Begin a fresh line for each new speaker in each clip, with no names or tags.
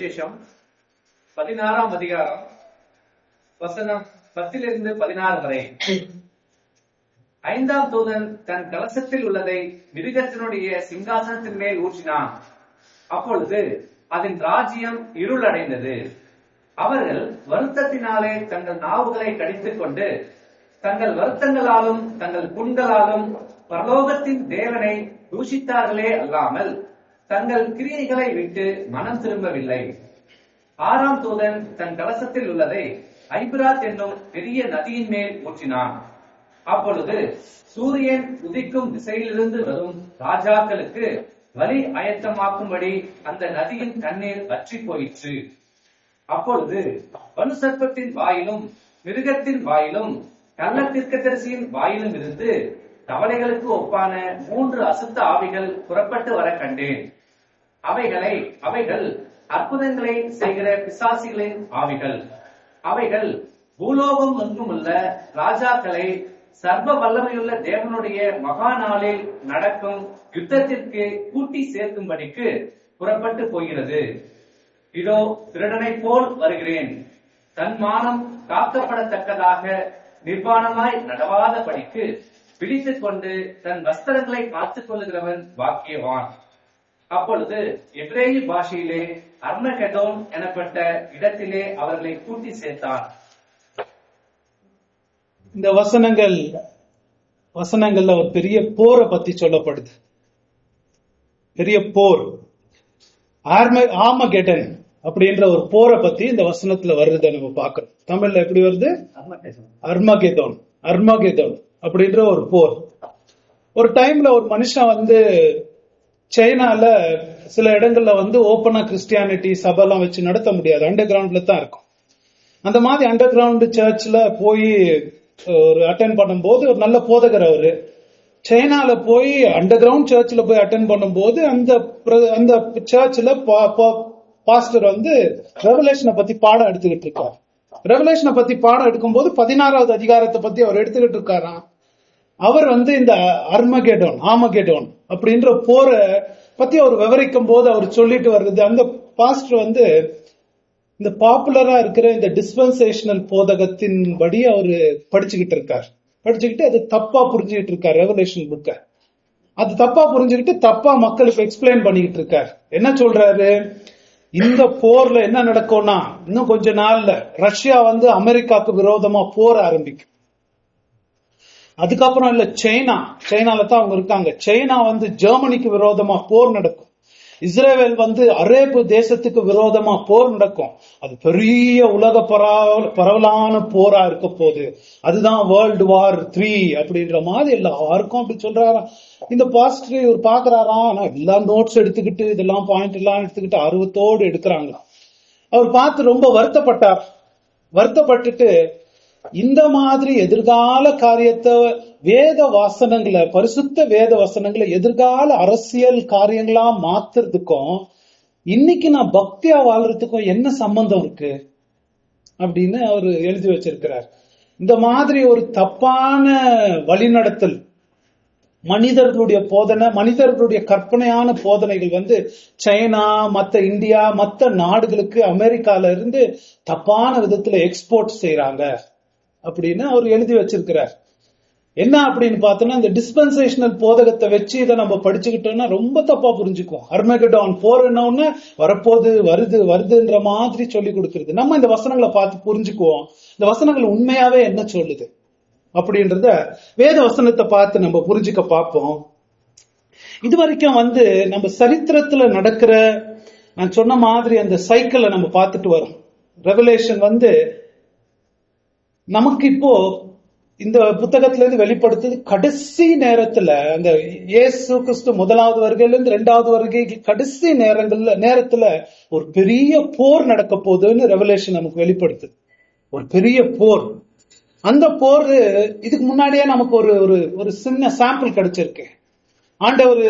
விசேஷம் 16ஆம் அதிகாரம் வசனம் 10-16 வரை. 5ஆம் தூதன் தன் கலசத்தில் உள்ளதை மிருகத்தினுடைய சிங்காசனத்தின் மேல் ஊற்றினான். அப்பொழுது அதன் ராஜ்யம் இருளடைந்தது. அவர்கள் வருத்தத்தினாலே தங்கள் நாவுகளை கடித்துக் கொண்டு தங்கள் வருத்தங்களாலும் தங்கள் புண்களாலும் பரலோகத்தின் தேவனை தூஷித்தார்களே அல்லாமல் தங்கள் கிரியைகளை விட்டு மனம் திரும்பவில்லை. 6ஆம் தூதன் தன் கலசத்தில் உள்ளதை ஐபிராத் என்னும் பெரிய நதியின் மேல் ஊற்றினான். அப்பொழுது சூரியன் உதிக்கும் திசையிலிருந்து வரும் ராஜாக்களுக்கு வழி ஆயத்தமாக்கும்படி அந்த நதியின் தண்ணீர் வற்றி போயிற்று. அப்பொழுது வலுசர்ப்பத்தின் வாயிலும் மிருகத்தின் வாயிலும் கள்ள தீர்க்கதரிசியின் வாயிலும் இருந்து தவளைகளுக்கு ஒப்பான 3 அசுத்த ஆவிகள் புறப்பட்டு வர கண்டேன். அவைகள் அற்புதங்களை செய்கிற பிசாசிகளின் ஆவிகள். அவைகள் பூலோகம் எங்கும் உள்ள ராஜாக்களை சர்வ வல்லமையுள்ள தேவனுடைய மகா நாளில் நடக்கும் யுத்தத்திற்கு கூட்டி சேர்க்கும்படிக்கு புறப்பட்டு போகிறது. இதோ திருடனை போல் வருகிறேன். தன் மானம் காக்கப்படத்தக்கதாக நிர்வாணமாய் நடவாதபடிக்கு பிடித்துக் கொண்டு தன் வஸ்திரங்களை காத்துக் கொள்ளுகிறவன் பாக்கியவான். அப்பொழுது எபிரேய பாஷையிலே அர்மகெதோன் எனப்பட்ட இடத்திலே அவர்களை கூட்டி சேர்த்தான்.
இந்த வசனங்கள்ல ஒரு பெரிய போரை பத்தி சொல்லப்படுது. பெரிய போர், ஆர்மகெடன் அப்படின்ற ஒரு போரை பத்தி இந்த வசனத்துல வருது. நம்ம பாக்குறோம். தமிழ்ல எப்படி வருது? அர்மகெதோன் அப்படின்ற ஒரு போர். ஒரு டைம்ல ஒரு மனுஷன் சைனால சில இடங்கள்ல ஓப்பனா கிறிஸ்டியானிட்டி சபைலாம் வச்சு நடத்த முடியாது. அண்டர் கிரவுண்ட்ல தான் இருக்கும். அந்த மாதிரி அண்டர் கிரவுண்ட் சர்ச்ல போய் ஒரு அட்டென்ட் பண்ணும்போது ஒரு நல்ல போதகர் அவரு சைனால போய் அண்டர் கிரவுண்ட் சர்ச்ல போய் அட்டென்ட் பண்ணும்போது அந்த சர்ச்ல பாஸ்டர் ரெவலேஷனை பத்தி பாடம் எடுத்துக்கிட்டு இருக்காரு. ரெவலேஷனை பத்தி பாடம் எடுக்கும்போது 16வது அதிகாரத்தை பத்தி அவர் எடுத்துக்கிட்டு இருக்காராம். அவர் இந்த ஆர்மகெடோன் அப்படின்ற போரை பத்தி அவர் விவரிக்கும் போது அவர் சொல்லிட்டு வர்றது, அந்த பாஸ்டர் இந்த பாப்புலரா இருக்கிற இந்த டிஸ்பென்சேஷனல் போதகத்தின் படி அவரு படிச்சுக்கிட்டு அது தப்பா புரிஞ்சுக்கிட்டு இருக்காரு. ரெவலேஷன் புக்க அது தப்பா புரிஞ்சுக்கிட்டு தப்பா மக்களுக்கு எக்ஸ்பிளைன் பண்ணிக்கிட்டு இருக்காரு. என்ன சொல்றாரு? இந்த போர்ல என்ன நடக்கும்னா, இன்னும் கொஞ்ச நாள்ல ரஷ்யா அமெரிக்காவுக்கு விரோதமா போர் ஆரம்பிக்கும். அதுக்கப்புறம் இல்ல சைனால தான் அவங்க இருக்காங்க. சைனா ஜெர்மனிக்கு விரோதமா போர் நடக்கும். இஸ்ரேல் அரேபு தேசத்துக்கு விரோதமா போர் நடக்கும். அது பெரிய உலக பரவலான போரா இருக்க போகுது. அதுதான் வேர்ல்டு வார் 3 அப்படின்ற மாதிரி எல்லாருக்கும் அப்படி சொல்றாராம். இந்த பாஸ்டர் இவர் பாக்குறாராம். ஆனா எல்லாம் நோட்ஸ் எடுத்துக்கிட்டு இதெல்லாம் பாயிண்ட் எல்லாம் எடுத்துக்கிட்டு ஆர்வத்தோடு எடுக்கிறாங்க. அவர் பார்த்து ரொம்ப வருத்தப்பட்டுட்டு இந்த மாதிரி எதிர்கால காரியத்தை பரிசுத்த வேத வசனங்களை எதிர்கால அரசியல் காரியங்களா மாத்துறதுக்கும் இன்னைக்கு நான் பக்தியா வாழ்றதுக்கும் என்ன சம்பந்தம் இருக்கு அப்படின்னு அவர் எழுதி வச்சிருக்கிறார். இந்த மாதிரி ஒரு தப்பான வழிநடத்தல், மனிதர்களுடைய போதனை, மனிதர்களுடைய கற்பனையான போதனைகள் சைனா, மத்த இந்தியா, மத்த நாடுகளுக்கு அமெரிக்கால இருந்து தப்பான விதத்துல எக்ஸ்போர்ட் செய்யறாங்க அப்படின்னு அவர் எழுதி வச்சிருக்கிறார். என்ன அப்படின்னு பார்த்தோம்னா, இந்த டிஸ்பென்சேஷனல் போதகத்தை வச்சு இதை நம்ம படிச்சுக்கிட்டோம்னா ரொம்ப தப்பா புரிஞ்சுக்குவோம். அர்மகெடான் போர் என்ன வரப்போது வருதுன்ற மாதிரி சொல்லி கொடுக்கிறது. நம்ம இந்த வசனங்களை பார்த்து புரிஞ்சுக்குவோம். இந்த வசனங்கள் உண்மையாவே என்ன சொல்லுது அப்படின்றத வேத வசனத்தை பார்த்து நம்ம புரிஞ்சுக்க பார்ப்போம். இது வரைக்கும் நம்ம சரித்திரத்துல நடக்கிற நான் சொன்ன மாதிரி அந்த சைக்கிளை நம்ம பார்த்துட்டு வரோம். ரெவலேஷன் நமக்கு இப்போ இந்த புத்தகத்துல இருந்து வெளிப்படுத்துது கடைசி நேரத்துல, அந்த இயேசு கிறிஸ்து முதலாவது வருகையில இருந்து 2வது வருகை கடைசி நேரத்துல ஒரு பெரிய போர் நடக்க போகுதுன்னு ரெவலேஷன் நமக்கு வெளிப்படுத்துது. ஒரு பெரிய போர். அந்த போர் இதுக்கு முன்னாடியே நமக்கு ஒரு சின்ன சாம்பிள் கிடைச்சிருக்கு. ஆண்டவர்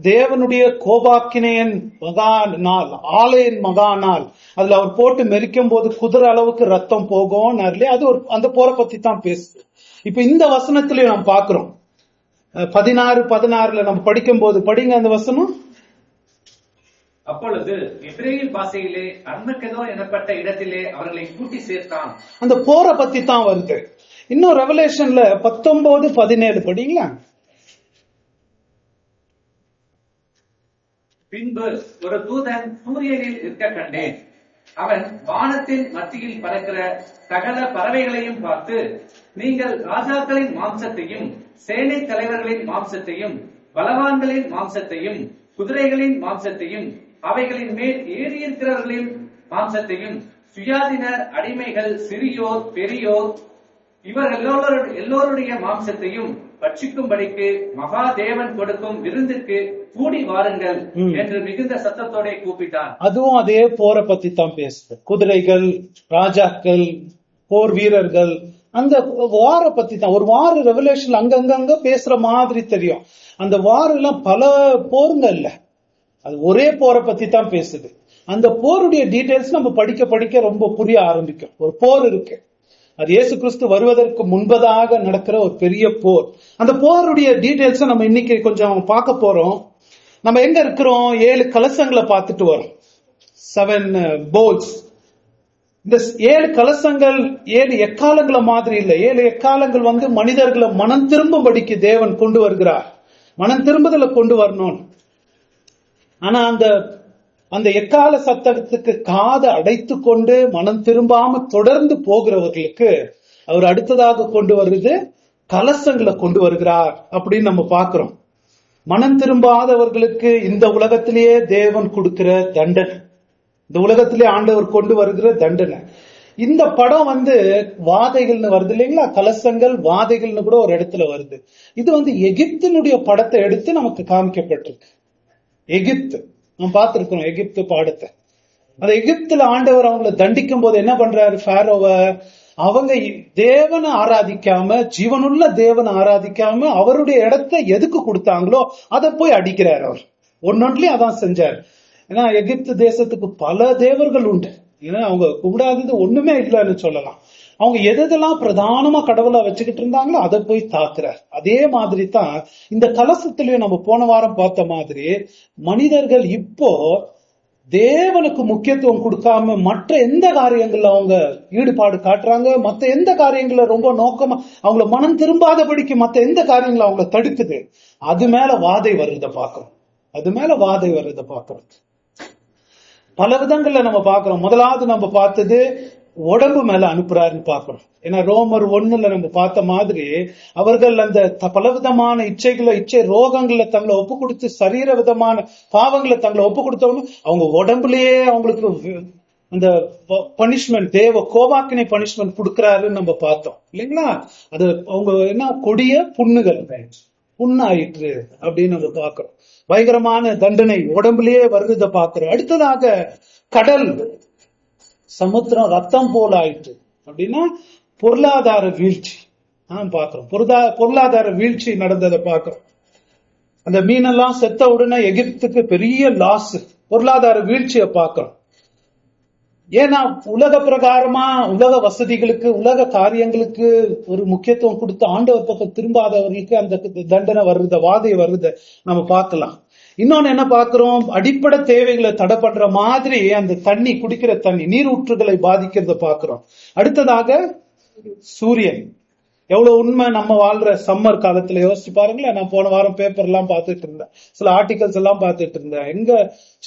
தேவனுடைய கோபாக்கினையன் மகா நாள், ஆலையின் மகா நாள், அதுல அவர் போட்டு மெரிக்கும் போது குதிரை அளவுக்கு ரத்தம் போகும். அது அந்த போரை பத்தி தான் பேசுது. இப்ப இந்த வசனத்திலயும் நாம் பாக்குறோம். 16 நம்ம படிக்கும் போது படிங்க அந்த வசனம்.
அப்பொழுது எபிரேய பாஷையிலே அர்மகெதோ எனப்பட்ட இடத்திலே அவர்களை கூட்டி சேர்த்தான்.
அந்த போரை பத்தி தான் வருது. இன்னும் ரெவலேஷன்ல 19:17 படிங்களா.
பின்பு ஒரு தூதன் சூரியனில் இருக்க கண்டேன். அவன் வானத்தின் மத்தியில் பறக்கிற சகல பறவைகளையும் பார்த்து, நீங்கள் ராஜாக்களின் மாம்சத்தையும் சேனை தலைவர்களின் மாம்சத்தையும் பலவான்களின் மாம்சத்தையும் குதிரைகளின் மாம்சத்தையும் அவைகளின் மேல் ஏறியிருக்கிறவர்களின் மாம்சத்தையும் சுயாதீனர் அடிமைகள் சிறியோர் பெரியோர் இவர்கள் எல்லோருடைய மாம்சத்தையும் பட்சிக்கும்படிக்கு மகாதேவன் கொடுக்கும் விருந்துக்கு கூடி வாருங்கள் என்று மிகுந்த சத்தத்தோட கூப்பிட்டான்.
அதுவும் அதே போரை பத்தி தான் பேசுது. குதிரைகள், ராஜாக்கள், போர் வீரர்கள், அந்த வார பத்தி தான். ஒரு வார ரெவலேஷன் அங்கங்க பேசுற மாதிரி தெரியும். அந்த வாரம் எல்லாம் பல போருங்க இல்ல, அது ஒரே போரை பத்தி தான் பேசுது. அந்த போருடைய டீடைல்ஸ் நம்ம படிக்க படிக்க ரொம்ப புரிய ஆரம்பிக்கும். ஒரு போர் இருக்கு, அது இயேசு கிறிஸ்து வருவதற்கு முன்பதாக நடக்கிற ஒரு பெரிய போர். அந்த போருடைய டீடைல்ஸ் நம்ம இன்னைக்கு கொஞ்சம் பார்க்க போறோம். நம்ம எங்க இருக்கிறோம்? 7 கலசங்களை பார்த்துட்டு வரோம். 7 bowls. இந்த 7 கலசங்கள் 7 எக்காலங்கள மாதிரி இல்லை. 7 எக்காலங்கள் மனிதர்களை மனம் திரும்பும்படிக்கு தேவன் கொண்டு வருகிறார். மனம் திரும்புதல கொண்டு வரணும். ஆனா அந்த எக்கால சத்தத்துக்கு காதை அடைத்து கொண்டு மனம் திரும்பாம தொடர்ந்து போகிறவர்களுக்கு அவர் அடுத்ததாக கொண்டு வருது கலசங்களை கொண்டு வருகிறார் அப்படின்னு நம்ம பாக்குறோம். மனம் திரும்பாதவர்களுக்கு இந்த உலகத்திலேயே தேவன் கொடுக்கிற தண்டனை, இந்த உலகத்திலே ஆண்டவர் கொண்டு வருகிற தண்டனை. இந்த படம் வாதைகள்னு வருது இல்லைங்களா, கலசங்கள் வாதைகள்னு கூட ஒரு இடத்துல வருது. இது எகிப்தினுடைய படத்தை எடுத்து நமக்கு காமிக்கப்பட்டிருக்கு. எகிப்து நம்ம பார்த்திருக்கிறோம், எகிப்து பாடத்தை. அந்த எகிப்துல ஆண்டவர் அவங்களை தண்டிக்கும் போது என்ன பண்றாரு? ஃபாரோவை அவங்க தேவனை ஆராதிக்காம, ஜீவனுள்ள தேவனை ஆராதிக்காம அவருடைய இடத்தை எதுக்கு கொடுத்தாங்களோ அதை போய் அடிக்கிறார். அவர் ஒன்னொன்றுலயும் அதான் செஞ்சார். ஏன்னா எகிப்து தேசத்துக்கு பல தேவர்கள் உண்டு. ஏன்னா அவங்க கூடாதது ஒண்ணுமே இல்லைன்னு சொல்லலாம். அவங்க எதெல்லாம் பிரதானமா கடவுளா வச்சுக்கிட்டு இருந்தாங்களோ அதை போய் தாக்குறார். அதே மாதிரி தான் இந்த கலசத்திலயும் நம்ம போன வாரம் பார்த்த மாதிரி மனிதர்கள் இப்போ தேவனுக்கு முக்கியத்துவம் கொடுக்காம மற்ற எந்த காரியங்கள்ல அவங்க ஈடுபாடு காட்டுறாங்க, மற்ற எந்த காரியங்கள ரொம்ப நோக்கமா அவங்கள மனம் திரும்பாதபடிக்கு மற்ற எந்த காரியங்களை அவங்கள தடுக்குது, அது மேல வாதை வர்றத பாக்குறோம். அது மேல வாதை வர்றத பாக்குறோம். பல விதங்கள்ல நம்ம பாக்குறோம். முதலாவது நம்ம பார்த்தது உடம்பு மேல அனுப்புறாருன்னு பாக்குறோம். ஏன்னா ரோமர் 1 நம்ம பார்த்த மாதிரி அவர்கள் அந்த பலவிதமான இச்சை ரோகங்களை தங்களை ஒப்பு கொடுத்து சரீர விதமான பாவங்களை தங்களை ஒப்பு கொடுத்தவங்க அவங்க உடம்புலயே அவங்களுக்கு அந்த பனிஷ்மெண்ட், தேவ கோபாக்கினை பனிஷ்மெண்ட் கொடுக்கிறாருன்னு நம்ம பார்த்தோம் இல்லைங்களா. அது அவங்க என்ன கொடிய புண்ணாயிற்று அப்படின்னு நம்ம பாக்குறோம். பயங்கரமான தண்டனை உடம்புலயே வருகிறத பாக்குறோம். அடுத்ததாக கடல் சமுத்திரம் ரத்தம் போல ஆயிற்று அப்படின்னா பொருளாதார வீழ்ச்சி பாக்குறோம். பொருளாதார வீழ்ச்சி நடந்ததை பாக்குறோம். அந்த மீனெல்லாம் செத்த உடனே எகிப்துக்கு பெரிய லாஸ், பொருளாதார வீழ்ச்சியை பாக்குறோம். ஏன்னா உலக பிரகாரமா உலக வசதிகளுக்கு உலக காரியங்களுக்கு ஒரு முக்கியத்துவம் கொடுத்து ஆண்டவர் பக்கம் திரும்பாதவர்களுக்கு அந்த தண்டனை வருத, வாதை வருத நம்ம பார்க்கலாம். இன்னொன்னு என்ன பாக்குறோம்? அடிப்படை தேவைகளை தடை பண்ற மாதிரி அந்த தண்ணி, குடிக்கிற தண்ணி, நீரூற்றுகளை பாதிக்கிறத பாக்குறோம். அடுத்ததாக சூரியன் எவ்வளவு உண்மை நம்ம வாழ்ற சம்மர் காலத்துல யோசிச்சு பாருங்களேன். நான் போன வாரம் பேப்பர் எல்லாம் பார்த்துட்டு இருந்தேன், சில ஆர்டிகல்ஸ் எல்லாம் பார்த்துட்டு இருந்தேன். எங்க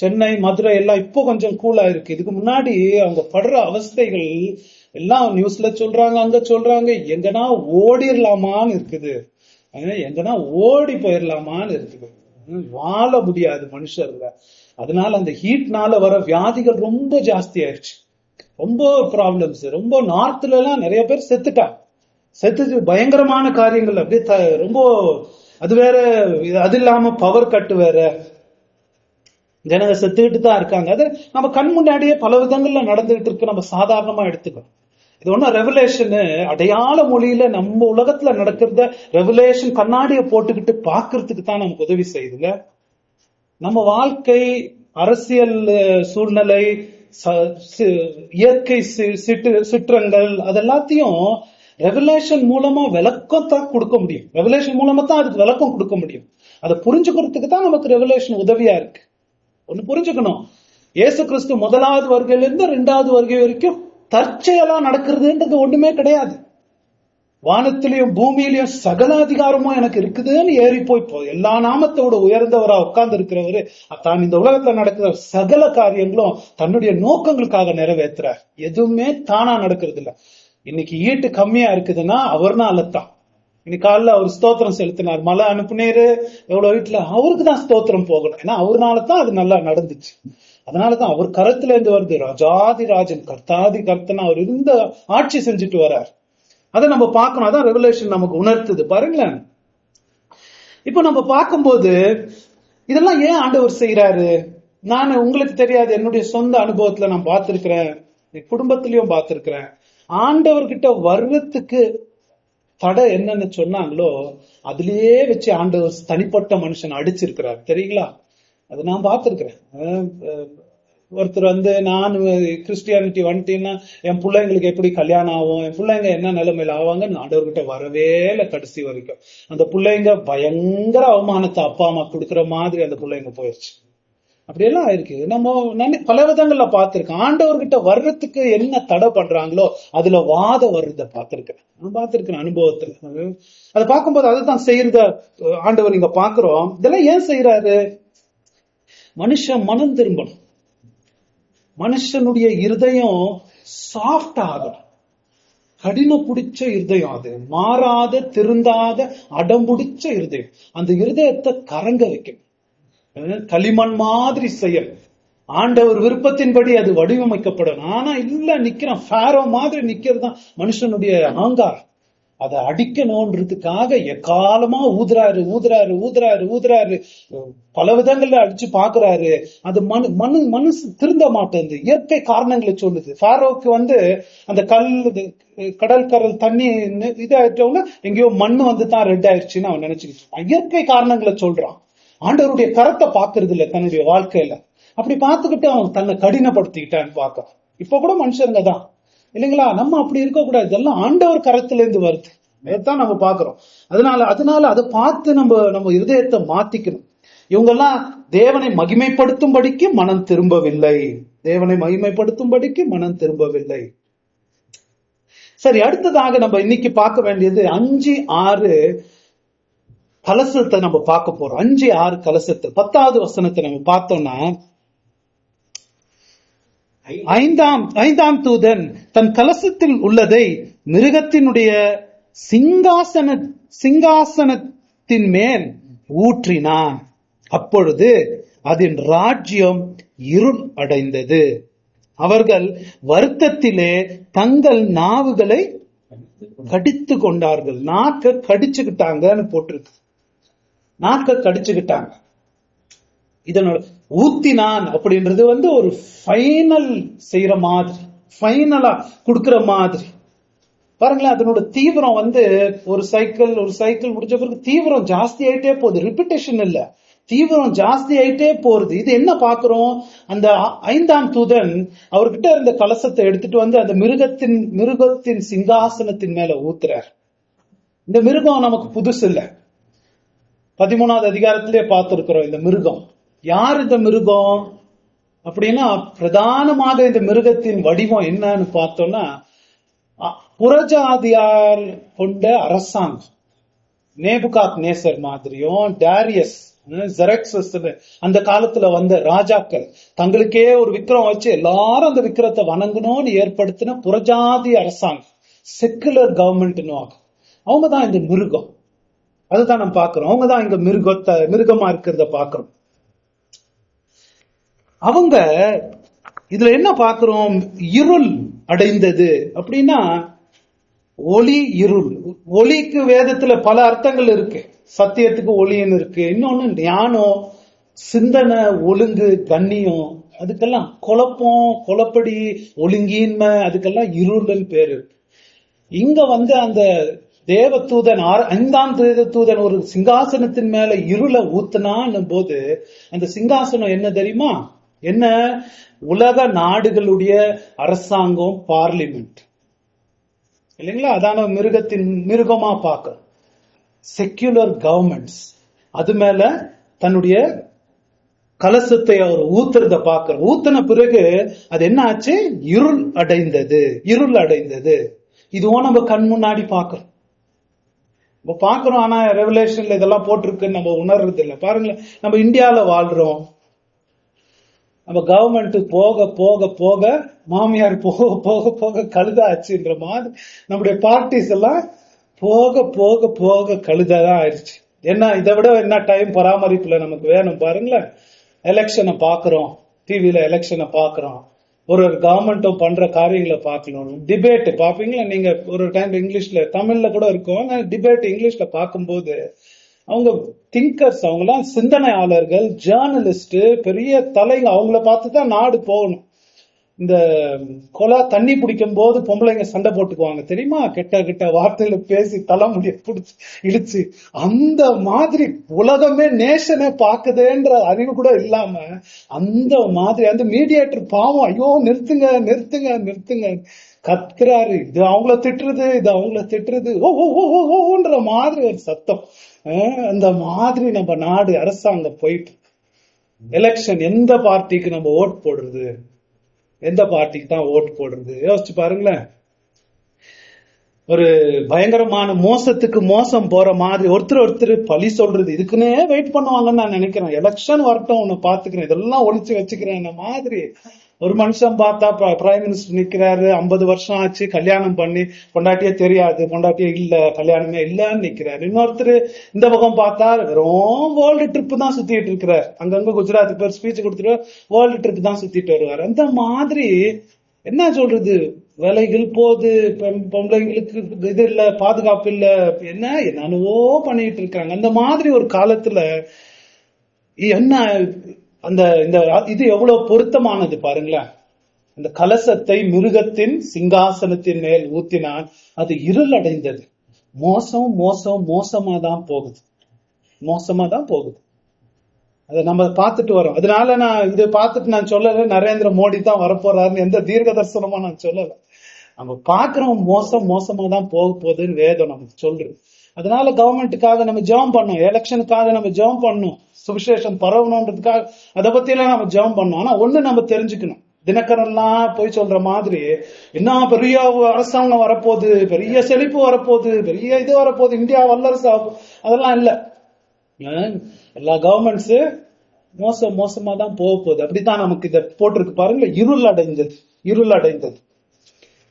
சென்னை மதுரை எல்லாம் இப்போ கொஞ்சம் கூலா இருக்கு. இதுக்கு முன்னாடி அவங்க படுற அவஸ்தைகள் எல்லாம் நியூஸ்ல சொல்றாங்க, அங்க சொல்றாங்க. எங்கன்னா ஓடிடலாமான்னு இருக்குது, எங்கன்னா ஓடி போயிடலாமான்னு இருக்குது. வாழ முடியாது மனுஷர்ல. அதனால அந்த ஹீட்னால வர வியாதிகள் ரொம்ப ஜாஸ்தி ஆயிடுச்சு. ரொம்ப ப்ராப்ளம்ஸ். ரொம்ப நார்த்ல எல்லாம் நிறைய பேர் செத்துட்டு பயங்கரமான காரியங்கள் அப்படியே ரொம்ப. அது வேற, அது இல்லாம பவர் கட்டு வேற, ஜனங்க செத்துக்கிட்டு தான் இருக்காங்க. அது நம்ம கண் முன்னாடியே பல விதங்கள்ல நடந்துகிட்டு இருக்கு. நம்ம சாதாரணமா எடுத்துக்கணும். இது ஒன்னும் ரெவலேஷன் அடையாள மொழியில நம்ம உலகத்துல நடக்கிறத ரெவலேஷன் கண்ணாடியை போட்டுக்கிட்டு பாக்குறதுக்கு தான் நமக்கு உதவி செய்யுதுங்க. நம்ம வாழ்க்கை, அரசியல் சூழ்நிலை, இயற்கை சிற்றங்கள் அதெல்லாத்தையும் ரெவலேஷன் மூலமா விளக்கம் தான் கொடுக்க முடியும். ரெவலேஷன் மூலமா தான் அதுக்கு விளக்கம் கொடுக்க முடியும். அதை புரிஞ்சுக்கிறதுக்கு தான் நமக்கு ரெவலேஷன் உதவியா இருக்கு. ஒன்னு புரிஞ்சுக்கணும், இயேசு கிறிஸ்து முதலாவது வருகையிலிருந்து 2வது வருகை வரைக்கும் தற்செயலா நடக்கிறதுன்றது ஒண்ணுமே கிடையாது. வானத்திலையும் பூமியிலையும் சகல அதிகாரமும் எனக்கு இருக்குதுன்னு ஏறி போய் எல்லா நாமத்தோட உயர்ந்தவரா உட்கார்ந்து இருக்கிறவரு தான் இந்த உலகத்துல நடக்கிற சகல காரியங்களும் தன்னுடைய நோக்கங்களுக்காக நிறைவேற்றுறார். எதுவுமே தானா நடக்கிறது இல்ல. இன்னைக்கு ஈட்டு கம்மியா இருக்குதுன்னா அவர்னாலதான். இன்னைக்கு காலைல அவர் ஸ்தோத்திரம் செலுத்தினார், மழை அனுப்புனேரு எவ்வளவு வீட்டுல, அவருக்கு தான் ஸ்தோத்திரம் போகணும். ஏன்னா அவர்னாலதான் அது நல்லா நடந்துச்சு. அதனாலதான் அவர் கரத்துல இருந்து வருது. ராஜாதி ராஜன் கர்த்தாதி கர்த்தன் அவர் இருந்த ஆட்சி செஞ்சுட்டு வர்றார். அதை நம்ம பார்க்கணும். அதான் ரெவலேஷன் நமக்கு உணர்த்துது பாருங்களேன். இப்ப நம்ம பார்க்கும்போது இதெல்லாம் ஏன் ஆண்டவர் செய்யறாரு, நான் உங்களுக்கு தெரியாது, என்னுடைய சொந்த அனுபவத்துல நான் பார்த்திருக்கிறேன், குடும்பத்திலயும் பார்த்திருக்கிறேன். ஆண்டவர்கிட்ட வர்றதுக்கு தடை என்னன்னு சொன்னாங்களோ அதுலயே வச்சு ஆண்டவர் தனிப்பட்ட மனுஷன் அடிச்சிருக்கிறார் தெரியுங்களா. அது நான் பார்த்திருக்கிறேன். ஒருத்தர் நான் கிறிஸ்டியானிட்டி வந்துட்டீங்கன்னா என் பிள்ளைங்களுக்கு எப்படி கல்யாணம் ஆகும், என் பிள்ளைங்க என்ன நிலைமையில ஆவாங்கன்னு ஆண்டவர்கிட்ட வரவே இல்லை கடைசி வரைக்கும். அந்த பிள்ளைங்க பயங்கர அவமானத்தை அப்பா அம்மா கொடுக்குற மாதிரி அந்த பிள்ளைங்க போயிடுச்சு. அப்படியெல்லாம் ஆயிருக்கு. நம்ம பல விதங்கள்ல பார்த்திருக்கேன். ஆண்டவர்கிட்ட வர்றதுக்கு என்ன தடை பண்றாங்களோ அதுல வாதம் வர்றத பார்த்திருக்கேன். நான் பார்த்திருக்கேன் அனுபவத்துல. அதை பார்க்கும்போது அதுதான் செய்யறத ஆண்டவர் இங்க பாக்குறோம். இதெல்லாம் ஏன் செய்யறாரு, மனுஷன் மனம் திரும்பணும், மனுஷனுடைய இருதயம் சாஃப்ட் ஆகணும். கடின பிடிச்ச இருதயம், அது மாறாத திருந்தாத அடம்புடிச்ச இருதயம், அந்த இருதயத்தை கரங்க வைக்கணும். களிமண் மாதிரி செயல், ஆண்டவர் விருப்பத்தின்படி அது வடிவமைக்கப்படணும். ஆனா இல்ல நிக்கிறான், ஃபாரோ மாதிரி நிக்கிறதுதான் மனுஷனுடைய அகங்காரம். அதை அடிக்கணும்ன்றதுக்காக எக்காலமா ஊதுறாரு ஊதுறாரு ஊதுறாரு ஊதுறாரு, பல விதங்கள்ல அடிச்சு பாக்குறாரு. அது மனசு திருந்த மாட்டேங்குது. இயற்கை காரணங்களை சொல்லுது. ஃபாரோவுக்கு அந்த கடல் தண்ணி இதாயிட்டோம்னா எங்கேயோ மண்ணு தான் ரெட் ஆயிடுச்சுன்னு அவன் நினைச்சுக்கிட்டு இருக்கான். இயற்கை காரணங்களை சொல்றான். ஆண்டவருடைய கரத்தை பாக்குறது இல்ல தன்னுடைய வாழ்க்கையில. அப்படி பார்த்துக்கிட்டு அவன் தன்னை கடினப்படுத்திக்கிட்டான்னு பார்க்க. இப்ப கூட மனுஷருங்க தான் இல்லைங்களா, நம்ம அப்படி இருக்க கூடாது. இதெல்லாம் ஆண்டவர் கரத்துல இருந்து வருது, தான் நம்ம பாக்குறோம். அதனால அதை பார்த்து நம்ம இருதயத்தை மாத்திக்கணும். இவங்கெல்லாம் தேவனை மகிமைப்படுத்தும்படிக்கு மனம் திரும்பவில்லை, தேவனை மகிமைப்படுத்தும்படிக்கு மனம் திரும்பவில்லை. சரி, அடுத்ததாக நம்ம இன்னைக்கு பார்க்க வேண்டியது 5-6 கலசத்தை நம்ம பார்க்க போறோம். 5-6 கலசத்தை 10வது வசனத்தை நம்ம பார்த்தோம்னா, ஐந்தாம் தூதன் தன் கலசத்தில் உள்ளதை மிருகத்தினுடைய சிங்காசனத்தின் மேல் ஊற்றினான். அப்பொழுது அதன் ராஜ்யம் இருள் அடைந்தது. அவர்கள் வருத்தத்திலே தங்கள் நாவுகளை கடித்து கொண்டார்கள். நாக்க கடிச்சுக்கிட்டாங்கன்னு போட்டிருக்கு. நாக்க கடிச்சுக்கிட்டாங்க. இதனோட ஊத்தினான் அப்படின்றது ஒரு ஃபைனல் செய்யற மாதிரி, ஃபைனலா கொடுக்கிற மாதிரி பாருங்களேன். அதனோட தீவிரம் ஒரு சைக்கிள் முடிஞ்ச பிறகு தீவிரம் ஜாஸ்தி ஆயிட்டே போகுது. ரிப்பிட்டேஷன் இல்ல, தீவிரம் ஜாஸ்தி ஆயிட்டே போறது. இது என்ன பாக்குறோம், அந்த 5ஆம் தூதன் அவர்கிட்ட இருந்த கலசத்தை எடுத்துட்டு அந்த மிருகத்தின் சிங்காசனத்தின் மேல ஊத்துறார். இந்த மிருகம் நமக்கு புதுசு இல்ல, 13வது அதிகாரத்திலே பார்த்திருக்கிறோம். இந்த மிருகம் யார்? இந்த மிருகம் அப்படின்னா பிரதானமாக இந்த மிருகத்தின் வடிவம் என்னன்னு பார்த்தோம்னா, புறஜாதியார் கொண்ட அரசாங்கம், நேபுகாத் நேசர் மாதிரியும் டாரியஸ் ஜெரக்சஸ் அந்த காலத்துல வந்த ராஜாக்கள் தங்களுக்கே ஒரு விக்கிரம் வச்சு எல்லாரும் அந்த விக்கிரத்தை வணங்கணும்னு ஏற்படுத்தின புறஜாதி அரசாங்கம், செக்குலர் கவர்மெண்ட் அவங்கதான் இந்த மிருகம். அதுதான் நம்ம பாக்குறோம். அவங்கதான் இங்க மிருகமா இருக்கிறத பாக்குறோம். அவங்க இதுல என்ன பாக்குறோம், இருள் அடைந்தது அப்படின்னா ஒளி இருள். ஒளிக்கு வேதத்துல பல அர்த்தங்கள் இருக்கு. சத்தியத்துக்கு ஒளின்னு இருக்கு, இன்னொன்னு ஞானம், சிந்தனை, ஒழுங்கு, கண்ணியம், அதுக்கெல்லாம் குழப்பம், குழப்படி, ஒழுங்கின்மை, அதுக்கெல்லாம் இருள்னு பேரு இருக்கு. இங்க அந்த தேவதூதன் 5ஆம் தேவதூதன் ஒரு சிங்காசனத்தின் மேல இருளை ஊத்துனான் போது அந்த சிங்காசனம் என்ன தெரியுமா, என்ன? உலக நாடுகளுடைய அரசாங்கம், பார்லிமெண்ட் இல்லைங்களா. அதான மிருகமா பார்க்க செக்யுலர் கவர்மெண்ட்ஸ். அது மேல தன்னுடைய கலசத்தை அவர் ஊத்துறத பாக்குற, ஊத்தின பிறகு அது என்ன ஆச்சு? இருள் அடைந்தது, இருள் அடைந்தது. இதுவும் நம்ம கண் முன்னாடி பாக்குறோம். நம்ம பாக்குறோம், ஆனா ரெவலேஷன்ல இதெல்லாம் போட்டிருக்குன்னு நம்ம உணர்றது இல்லை. பாருங்களேன், நம்ம இந்தியால வாழ்றோம். நம்ம கவர்மெண்ட் போக போக போக, மாமியார் போக போக போக கழுதாச்சுன்ற மாதிரி நம்முடைய பார்ட்டிஸ் எல்லாம் போக போக போக கழுதாதான் ஆயிடுச்சு. என்ன இதை விட என்ன டைம் பராமரிப்புல நமக்கு வேணும்? பாருங்களேன், எலெக்ஷனை பாக்குறோம், டிவில எலெக்ஷனை பாக்குறோம், ஒரு கவர்மெண்ட்டும் பண்ற காரியங்களை பார்க்கணும். டிபேட் பாப்பீங்களா நீங்க? ஒரு டைம் இங்கிலீஷ்ல, தமிழ்ல கூட இருக்கும் டிபேட். இங்கிலீஷ்ல பார்க்கும்போது அவங்க திங்கர்ஸ், அவங்கலாம் சிந்தனையாளர்கள், ஜேர்னலிஸ்ட், பெரிய தலைங்க, அவங்கள பார்த்துதான் நாடு போகணும். இந்த கொலா தண்ணி பிடிக்கும் போது பொம்பளைங்க சண்டை போட்டுக்குவாங்க தெரியுமா? கெட்ட கெட்ட வார்த்தையில பேசி தலைமுடிய பிடிச்சி இழுச்சு, அந்த மாதிரி உலகமே நேஷனே பாக்குதேன்ற அறிவு கூட இல்லாம அந்த மாதிரி அந்த மீடியேட்டர் பாவம், ஐயோ நிறுத்துங்க நிறுத்துங்க நிறுத்துங்க கத்துறாரு. இது அவங்கள திட்டுறது, இது அவங்கள திட்டுறது, ஓ ஓ ஓ ஓன்ற மாதிரி ஒரு சத்தம். அந்த மாதிரி நம்ம நாடு அரசாங்கம் போயிட்டு, எலெக்ஷன் எந்த பார்ட்டிக்கு நம்ம ஓட் போடுறது, எந்த பார்ட்டிக்கு தான் ஓட் போடுறது? யோசிச்சு பாருங்களேன். ஒரு பயங்கரமான மோசத்துக்கு மோசம் போற மாதிரி ஒருத்தர் பழி சொல்றது, இதுக்குன்னே வெயிட் பண்ணுவாங்கன்னு நான் நினைக்கிறேன். எலெக்ஷன் வரட்டும், உன்னை பாத்துக்கிறேன், இதெல்லாம் ஒழிச்சு வச்சுக்கிறேன் மாதிரி. ஒரு மனுஷன் பார்த்தா பிரைம் மினிஸ்டர் நிக்கிறாரு, 50 வருஷம் ஆச்சு கல்யாணம் பண்ணி, பொண்டாட்டியே தெரியாது, பொண்டாட்டியே இல்ல, கல்யாணமே இல்லன்னு நிக்கிறாரு. இன்னொருத்தர் இந்த பக்கம் பார்த்தா வெறும் வேர்ல்டு ட்ரிப் தான் சுத்திட்டு இருக்கிறார், அங்கங்க குஜராத்துக்கு பேர் ஸ்பீச் கொடுத்துட்டு வேர்ல்டு ட்ரிப் தான் சுத்திட்டு வருவார். அந்த மாதிரி என்ன சொல்றது, வேலைகள் போகுது, பொம்பளைங்களுக்கு இது இல்ல, பாதுகாப்பு இல்ல, என்னவோ பண்ணிட்டு இருக்காங்க. அந்த மாதிரி ஒரு காலத்துல என்ன அந்த இந்த இது எவ்வளவு பொருத்தமானது பாருங்களேன். அந்த கலசத்தை மிருகத்தின் சிங்காசனத்தின் மேல் ஊத்தினான், அது இருள் அடைந்தது. மோசம் மோசம் மோசமா தான் போகுது, மோசமா தான் போகுது. அதை நம்ம பார்த்துட்டு வரோம். அதனால நான் இதை பார்த்துட்டு நான் சொல்லல நரேந்திர மோடி தான் வரப்போறாருன்னு, எந்த தீர்க்க தரிசனமா நான் சொல்லல. நம்ம பாக்குறோம், மோசம் மோசமா தான் போக போகுதுன்னு வேதம் நமக்கு சொல்றது. அதனால கவர்மெண்ட்டுக்காக நம்ம ஜெபம் பண்ணோம், எலெக்ஷனுக்காக நம்ம ஜெபம் பண்ணோம், சுவிசேஷம் பரவணுன்றதுக்காக அதை பத்தி எல்லாம் நம்ம ஜெபம் பண்ணோம். ஆனா ஒண்ணு நம்ம தெரிஞ்சுக்கணும், தினக்கரெல்லாம் போய் சொல்ற மாதிரி என்ன பெரிய அரசாங்கம் வரப்போகுது, பெரிய செழிப்பு வரப்போகுது, பெரிய இது வரப்போகுது, இந்தியா வல்லரசு ஆகும், அதெல்லாம் இல்ல. எல்லா கவர்மெண்ட்ஸ் மோசமா தான் போக போகுது. அப்படித்தான் நமக்கு இதை போட்டிருக்கு பாருங்க. இருள் அடைந்தது, இருள் அடைந்தது,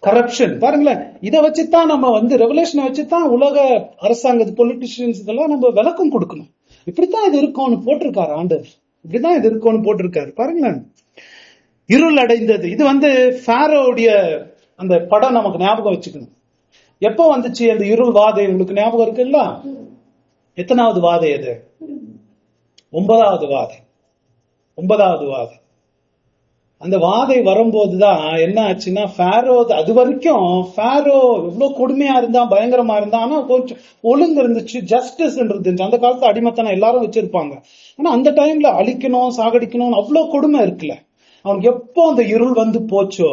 கரப்ஷன். பாருங்களேன், இதை வச்சுதான் நம்ம ரெவலேஷனை வச்சுதான் உலக அரசாங்க பொலிட்டிஷியன்ஸ் இதெல்லாம் நம்ம விளக்கம் கொடுக்கணும். இப்படித்தான் இது இருக்கும்னு போட்டிருக்காரு ஆண்டவர், இப்படிதான் இது இருக்கும்னு போட்டிருக்காரு. பாருங்களேன், இருள் அடைந்தது. இது ஃபாரோவுடைய அந்த படம் நமக்கு ஞாபகம் வச்சுக்கணும். எப்ப வந்துச்சு அந்த இருள் வாதை? உங்களுக்கு ஞாபகம் இருக்குல்ல? எத்தனாவது வாதை அது? 9வது வாதை. 9வது வாதை. அந்த வாதை வரும்போதுதான் என்ன ஆச்சுன்னா, ஃபாரோ அது வரைக்கும் ஃபாரோ எவ்வளவு கொடுமையா இருந்தா, பயங்கரமா இருந்தா, ஆனா கொஞ்சம் ஒழுங்கு இருந்துச்சு, ஜஸ்டிஸ் இருந்துச்சு. அந்த காலத்துல அடிமத்தனம் எல்லாரும் வச்சிருப்பாங்க. ஆனா அந்த டைம்ல அழிக்கணும், சாகடிக்கணும், அவ்வளவு கொடுமை இருக்குல்ல. அவனுக்கு எப்போ அந்த இருள் போச்சோ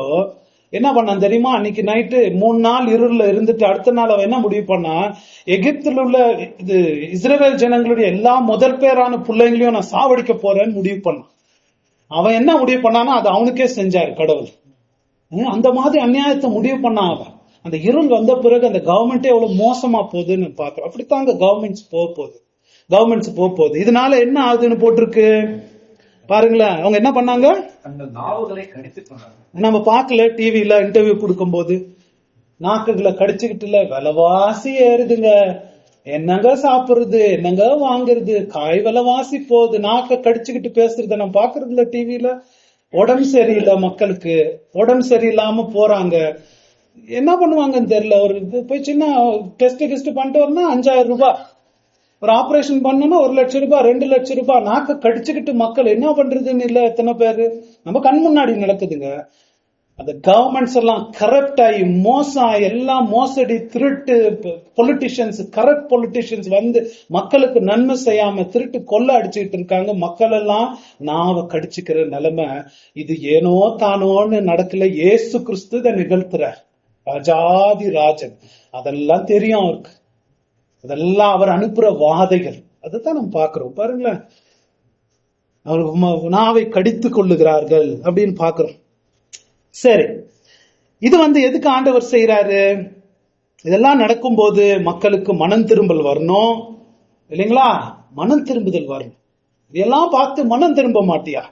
என்ன பண்ணான் தெரியுமா? அன்னைக்கு நைட்டு 3 நாள் இருள்ல இருந்துட்டு அடுத்த நாள் அவன் என்ன முடிவு பண்ணா, எகிப்தில் உள்ள இது இஸ்ரவேல் ஜனங்களுடைய எல்லா முதல் பேரான பிள்ளைங்களையும் நான் சாவடிக்க போறேன்னு முடிவு பண்ணான். அவன் என்ன முடிவு பண்ணானா அது அவனுக்கே செஞ்சாரு கடவுள். அந்த மாதிரி அநியாயத்தை முடிவு பண்ணான் அவன். அந்த இருள் வந்த பிறகு அந்த கவர்மெண்டே எவ்வளவு மோசமா போகுதுன்னு பாக்குறோம். அப்படித்தாங்க கவர்மெண்ட்ஸ் போக போகுது. இதனால என்ன ஆகுதுன்னு போட்டிருக்கு பாருங்களேன். அவங்க என்ன பண்ணாங்க? நம்ம பார்க்கல, டிவில இன்டர்வியூ கொடுக்கும் போது நாக்குகளை கடிச்சுக்கிட்டுல, விலைவாசி ஏறுதுங்க, என்னங்க சாப்பிடுறது, என்னங்க வாங்குறது, காய் விலைவாசி போகுது, நாக்க கடிச்சுக்கிட்டு பேசுறத நம்ம பாக்குறது இல்ல டிவில. உடம்பு சரியில்லை, மக்களுக்கு உடம்பு சரியில்லாம போறாங்க. என்ன பண்ணுவாங்கன்னு தெரியல. ஒரு போய் சின்ன டெஸ்ட் பண்ணிட்டு வரணும் 5000 ரூபாய், ஒரு ஆபரேஷன் பண்ணணும்னா 1 லட்சம் ரூபாய், 2 லட்சம் ரூபாய். நாக்க கடிச்சுக்கிட்டு மக்கள் என்ன பண்றதுன்னு இல்ல. எத்தனை பேரு நம்ம கண் முன்னாடி நடக்குதுங்க. அந்த கவர்மெண்ட்ஸ் எல்லாம் கரப்ட் ஆகி மோசம் ஆகி, எல்லாம் மோசடி, திருட்டு பொலிட்டிஷியன்ஸ், கரப்ட் பொலிட்டிஷியன்ஸ் மக்களுக்கு நன்மை செய்யாம திருட்டு கொள்ள அடிச்சுக்கிட்டு இருக்காங்க. மக்கள் எல்லாம் நாவ கடிச்சுக்கிற நிலைமை. இது ஏனோ தானோன்னு நடக்கல, இயேசு கிறிஸ்து இதை நிகழ்த்துறார், ராஜாதி ராஜன். அதெல்லாம் தெரியும் அவருக்கு, அதெல்லாம் அவர் அனுப்புற வாதைகள். அதுதான் நம்ம பாக்குறோம். பாருங்களேன், அவர்கள் நாவை கடித்துக் கொள்ளுகிறார்கள் அப்படின்னு பாக்குறோம். சரி, இது எதுக்கு ஆண்டவர் செய்யறாரு? இதெல்லாம் நடக்கும்போது மக்களுக்கு மனம் திரும்பல் வரணும் இல்லைங்களா? மனம் திரும்புதல் வரணும். இதெல்லாம் பார்த்து மனம் திரும்ப மாட்டியா,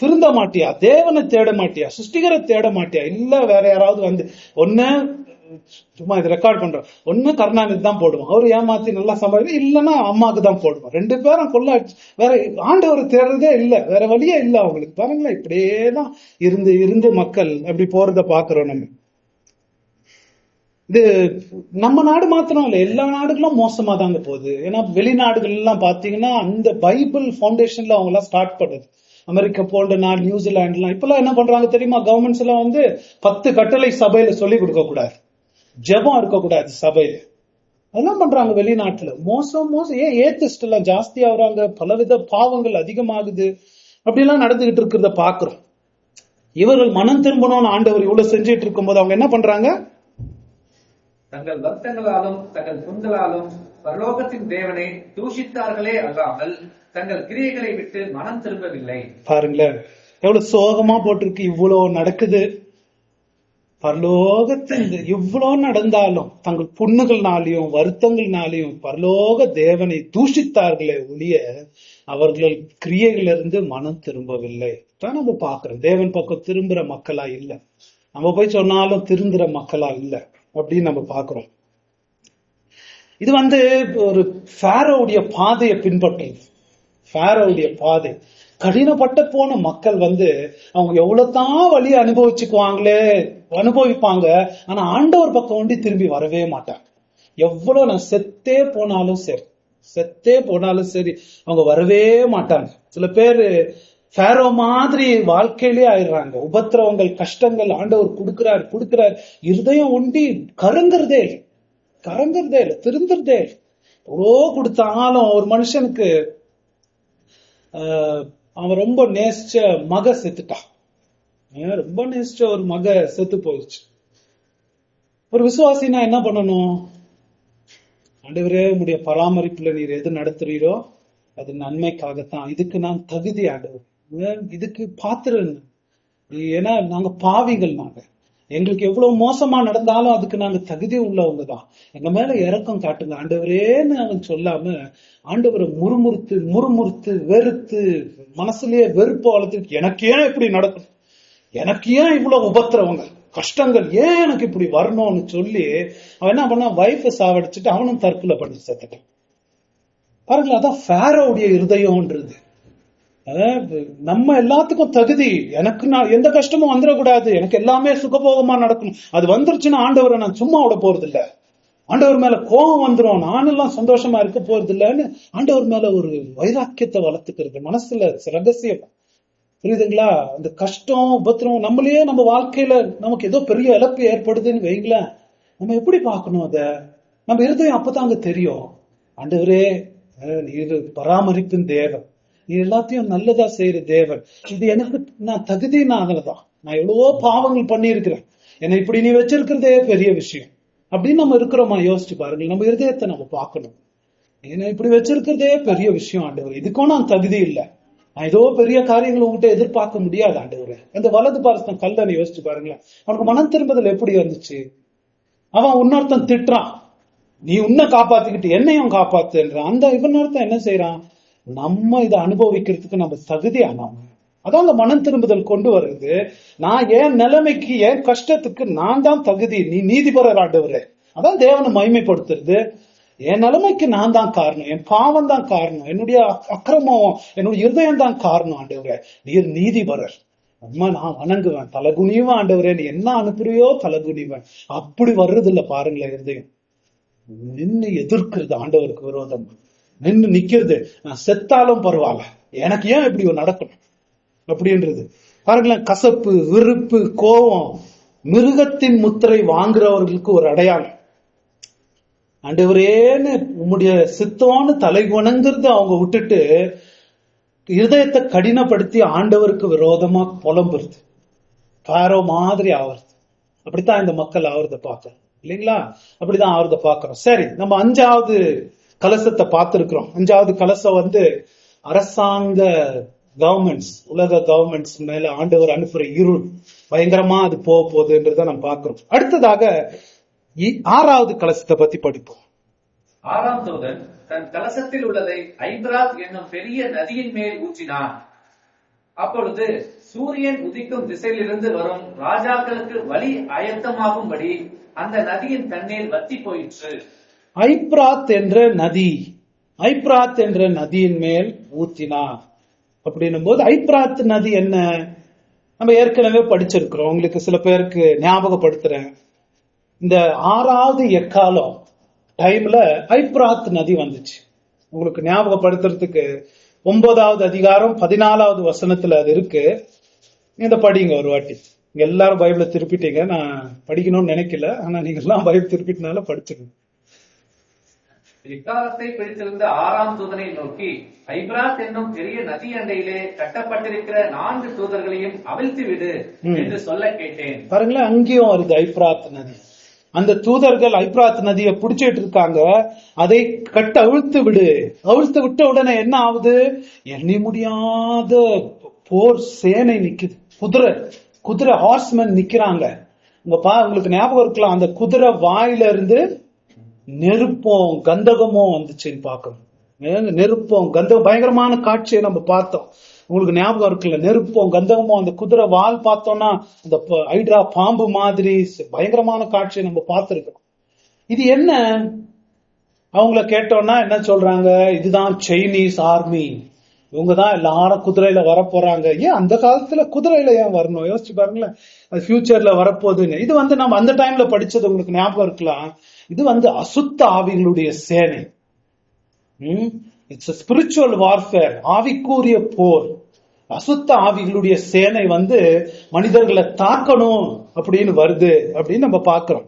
திருந்த மாட்டியா, தேவனை தேட மாட்டியா, சிருஷ்டிகரை தேட மாட்டியா, இல்ல வேற யாராவது ஒண்ணு சும்மா இது ரெக்கார்ட் பண்றோம், ஒண்ணு கருணாநிதி தான் போடுவோம், அவரு ஏமாத்தி நல்லா சம்பாதி, இல்லைன்னா அம்மாவுக்கு தான் போடுவோம், 2 பேரும் கொள்ள வேற ஆண்டவர் தேடுறதே இல்ல, வேற வழியே இல்ல அவங்களுக்கு. பாருங்களேன், இப்படியேதான் இருந்து இருந்து மக்கள் அப்படி போறத பாக்குறோம் நம்ம. இது நம்ம நாடு மாத்திரம் இல்ல, எல்லா நாடுகளும் மோசமா தாங்க போகுது. ஏன்னா வெளிநாடுகள் எல்லாம் பாத்தீங்கன்னா அந்த பைபிள் பவுண்டேஷன்ல அவங்க எல்லாம் ஸ்டார்ட் பண்ணுது. அமெரிக்கா போன்ற நாடு, நியூசிலாந்து எல்லாம் இப்பெல்லாம் என்ன பண்றாங்க தெரியுமா? கவர்மெண்ட்ஸ் எல்லாம் 10 கட்டளை சபையில சொல்லி கொடுக்க கூடாது, ஜெபம் இருக்கக்கூடாது சபையில, அதெல்லாம் பண்றாங்க வெளிநாட்டுல. மோசம் மோசம். ஏன் ஏத்திஸ்ட் எல்லாம் ஜாஸ்தி ஆகுறாங்க, பலவித பாவங்கள் அதிகமாகுது, அப்படி எல்லாம் நடந்துகிட்டு இருக்கிறத பாக்குறோம். இவர்கள் மனம் திரும்பணும்னு ஆண்டவர் இவ்வளவு செஞ்சிட்டு இருக்கும் போது அவங்க என்ன பண்றாங்க?
தங்கள் வருத்தங்களாலும் தங்கள் புண்களாலும் பரலோகத்தின் தேவனை தூஷித்தார்களே அல்லாமல் தங்கள் கிரியைகளை விட்டு மனம் திரும்பவில்லை. பாருங்களேன்,
எவ்வளவு சோகமா போட்டிருக்கு. இவ்வளவு நடக்குது, பரலோகத்தில் இவ்வளவு நடந்தாலும் தங்கள் புண்ணுகள்னாலையும் வருத்தங்கள்னாலையும் பரலோக தேவனை தூஷித்தார்களே ஒழிய அவர்கள் கிரியைகளிலிருந்து மனம் திரும்பவில்லை. தான் நம்ம பாக்குறோம். தேவன் பக்கம் திரும்புற மக்களா இல்ல, நம்ம போய் சொன்னாலும் திருந்துற மக்களா இல்ல அப்படின்னு நம்ம பாக்குறோம். இது ஒரு ஃபாரோவுடைய பாதையை பின்பற்றுறது. ஃபாரோவுடைய பாதை கடினப்பட்ட போன மக்கள் அவங்க எவ்வளவுதான் வழியை அனுபவிப்பாங்க. ஆனா ஆண்டவர் பக்கம் திரும்பி வரவே மாட்டாங்க. எவ்வளவு நான் செத்தே போனாலும் சரி அவங்க வரவே மாட்டாங்க. சில பேரு ஃபாரோ மாதிரி வாழ்க்கையிலே ஆயிடுறாங்க. உபத்திரவங்கள், கஷ்டங்கள் ஆண்டவர் கொடுக்கிறார், இருதயம் ஒண்டி கரங்குறதே இல்ல, திருந்துறதே இல்லை. எவ்வளோ கொடுத்தாலும் ஒரு மனுஷனுக்கு அவன் ரொம்ப நேசிச்ச மக செத்துட்டான். ரொம்ப நேசிச்ச ஒரு மக செத்து போயிடுச்சு. ஒரு விசுவாசினா என்ன பண்ணணும்? ஆண்டவரே, உடைய பராமரிப்புல நீர் எது நடத்துறீரோ அது நன்மைக்காகத்தான். இதுக்கு நான் தகுதி ஆண்டவர், இதுக்கு பாத்திரம். ஏன்னா நாங்க பாவிகள், எங்களுக்கு எவ்வளவு மோசமா நடந்தாலும் அதுக்கு நாங்க தகுதி உள்ளவங்க தான். எங்க மேல இரக்கம் காட்டுங்க ஆண்டவரேன்னு அவன் சொல்லாம ஆண்டவரை முறுமுறுத்து வெறுத்து மனசுலயே வெறுப்பு வளர்த்து, எனக்கு ஏன் இப்படி நடக்கும், எனக்கு ஏன் இவ்வளவு உபத்திரவங்க கஷ்டங்கள், ஏன் எனக்கு இப்படி வரணும்னு சொல்லி அவன் என்ன பண்ணா, வைஃபை சாவடிச்சுட்டு அவனும் தற்கொலை பண்ணி செத்துட்டான். பாருங்களா, அதான் ஃபாரோவுடைய இருதயம்ன்றது. நம்ம எல்லாத்துக்கும் தகுதி, எனக்கு நான் எந்த கஷ்டமும் வந்துடக்கூடாது, எனக்கு எல்லாமே சுகபோகமா நடக்கணும். அது வந்துருச்சுன்னா ஆண்டவரை நான் சும்மா விட போறது இல்ல, ஆண்டவர் மேல கோபம் வந்துடும், நானெல்லாம் சந்தோஷமா இருக்க போறது இல்லைன்னு ஆண்டவர் மேல ஒரு வைராக்கியத்தை வளர்த்துக்கிறது மனசுல ரகசியம். புரியுதுங்களா? அந்த கஷ்டம் உபத்திரம் நம்மளையே நம்ம வாழ்க்கையில நமக்கு ஏதோ பெரிய இழப்பு ஏற்படுதுன்னு வைங்களேன், நம்ம எப்படி பார்க்கணும் அத? நம்ம இருதயம் அப்பதாங்க தெரியும், ஆண்டவரே நீர் பராமரிப்பின் தேவன், நீ எல்லாத்தையும் நல்லதா செய்யற தேவன், இது எனக்கு நான் தகுதினாலதான், நான் எவ்வளவோ பாவங்கள் பண்ணி இருக்கிறேன், என்னை இப்படி நீ வச்சிருக்கிறதே பெரிய விஷயம் அப்படின்னு நம்ம இருக்கிறோமா? யோசிச்சு பாருங்க, நம்ம இருதயத்தை நம்ம பார்க்கணும். என்னை இப்படி வச்சிருக்கிறதே பெரிய விஷயம் ஆண்டவர், இதுக்கும் நான் தகுதி இல்லை, நான் ஏதோ பெரிய காரியங்களை உங்ககிட்ட எதிர்பார்க்க முடியாது ஆண்டவர். அந்த வலது பாரசம் கல்லனை யோசிச்சு பாருங்களேன், அவனுக்கு மனம் திரும்புதல் எப்படி வந்துச்சு? அவன் இன்னொருத்தன் திட்டுறான், நீ உன்னை காப்பாத்திக்கிட்டு என்னையும் காப்பாத்துன்றான். அந்த இவனொருத்தன் என்ன செய்யறான்? நம்ம இதை அனுபவிக்கிறதுக்கு நம்ம தகுதியானவங்க. அதான் அந்த மனம் திரும்புதல் கொண்டு வருது. நான் என் நிலைமைக்கு, என் கஷ்டத்துக்கு நான் தான் தகுதி, நீ நீதிபரர் ஆண்டவரே. அதான் தேவனை மகிமைப்படுத்துறது. என் நிலைமைக்கு நான் தான் காரணம், என் பாவம் தான் காரணம், என்னுடைய அக்கிரமம், என்னுடைய இருதயம் தான் காரணம் ஆண்டவரே, நீர் நீதிபரர். அம்மா நான் வணங்குவேன், தலகுனிவேன் ஆண்டவரே, நீ என்ன அனுப்புறியோ தலகுனிவேன். அப்படி வர்றது இல்ல பாருங்களேன், இருதயம் நின்று எதிர்க்கிறது, ஆண்டவருக்கு விரோதம் நின்று நிக்கிறது. நான் செத்தாலும் பரவாயில்ல, எனக்கு ஏன் இப்படி நடக்கணும் அப்படின்றது பாருங்களேன். கசப்பு, விருப்பு, கோபம் மிருகத்தின் முத்திரை வாங்குறவர்களுக்கு ஒரு அடையாளம். ஆண்டவரேன்னு உம்முடைய சித்தோன்னு தலை வணங்குறது அவங்க விட்டுட்டு இருதயத்தை கடினப்படுத்தி ஆண்டவருக்கு விரோதமா புலம்புறது, காரோ மாதிரி ஆவறது. அப்படித்தான் இந்த மக்கள் ஆவறத பாக்குறோம் இல்லைங்களா? அப்படிதான் ஆவறத பாக்குறோம். சரி, நம்ம 5வது கலசத்தை பார்த்திருக்கிறோம். 5வது கலசம் அரசாங்க கவர்மெண்ட்ஸ், உலக கவர்மெண்ட்ஸ் மேல ஆண்டவர் அனுப்புற இருள் பயங்கரமா அது போக போகுதுன்றத நம்ம பார்க்கிறோம். அடுத்ததாக 6வது கலசத்தை பத்தி படிப்போம்.
6ஆம் தூதன் தன் கலசத்தில் உள்ளதை ஐபிராத் என்னும் பெரிய நதியின் மேல் ஊற்றினான். அப்பொழுது சூரியன் உதிக்கும் திசையிலிருந்து வரும் ராஜாக்களுக்கு வழி ஆயத்தமாகும்படி அந்த நதியின் தண்ணீர் வத்தி போயிற்று.
ஐப்ராத் என்ற நதி, ஐப்ராத் என்ற நதியின் மேல் ஊத்தினார் அப்படின்னும் போது ஐப்ராத் நதி என்ன? நம்ம ஏற்கனவே படிச்சிருக்கிறோம். உங்களுக்கு சில பேருக்கு ஞாபகப்படுத்துறேன். இந்த 6வது எக்காலம் டைம்ல ஐப்ராத் நதி வந்துச்சு. உங்களுக்கு ஞாபகப்படுத்துறதுக்கு 9வது அதிகாரம் 14வது வசனத்துல அது இருக்கு. இந்த படிங்க ஒரு வாட்டி. நீங்க எல்லாரும் பைபிளை திருப்பிட்டீங்க, நான் படிக்கணும்னு நினைக்கல, ஆனா நீங்க எல்லாம் பைபிள் திருப்பிட்டனால படிச்சிருங்க.
இக்காலத்தை பிடித்திருந்த 6ஆம் தூதனை நோக்கி, ஐபிராத் என்னும் பெரிய நதி அண்டையிலே கட்டப்பட்டிருக்கிற 4 தூதர்களையும் அவிழ்த்து விடு என்று சொல்ல கேட்டேன்.
பாருங்களேன், அங்கேயும் வருது ஐப்ராத் நதி. அந்த தூதர்கள் ஐப்ராத் நதியை பிடிச்சிட்டு இருக்காங்க. அதை கட்ட அவிழ்த்து விடு. அவிழ்த்து விட்ட உடனே என்ன ஆகுது? எண்ணி முடியாத போர் சேனை நிக்குது. குதிரை ஹார்ஸ்மேன் நிக்கிறாங்க. உங்களுக்கு ஞாபகம் இருக்கலாம், அந்த குதிரை வாயில இருந்து நெருப்பம் கந்தகமும் வந்துச்சுன்னு பார்க்கணும். நெருப்பம் கந்தகம் பயங்கரமான காட்சியை நம்ம பார்த்தோம். உங்களுக்கு ஞாபகம் இருக்குல்ல, நெருப்பம் கந்தகமும் அந்த குதிரை வால் பார்த்தோம்னா அந்த ஹைட்ரா பாம்பு மாதிரி பயங்கரமான காட்சியை நம்ம பார்த்திருக்கோம். இது என்ன? அவங்கள கேட்டோம்னா என்ன சொல்றாங்க? இதுதான் சைனீஸ் ஆர்மி, இவங்கதான் எல்லாரும் குதிரையில வரப்போறாங்க. ஏன் அந்த காலத்துல குதிரையில ஏன் வரணும்? யோசிச்சு பாருங்களேன், அது ஃபியூச்சர்ல வரப்போகுதுன்னு. இது நம்ம அந்த டைம்ல படிச்சது உங்களுக்கு ஞாபகம் இருக்கலாம். இது அசுத்த ஆவிகளுடைய சேனை. இட்ஸ் ஸ்பிரிச்சுவல் வார்ஃபேர், ஆவிக்குரிய போர். அசுத்த ஆவிகளுடைய சேனை மனிதர்களை தாக்கணும் அப்படின்னு வருது அப்படின்னு நம்ம பாக்குறோம்.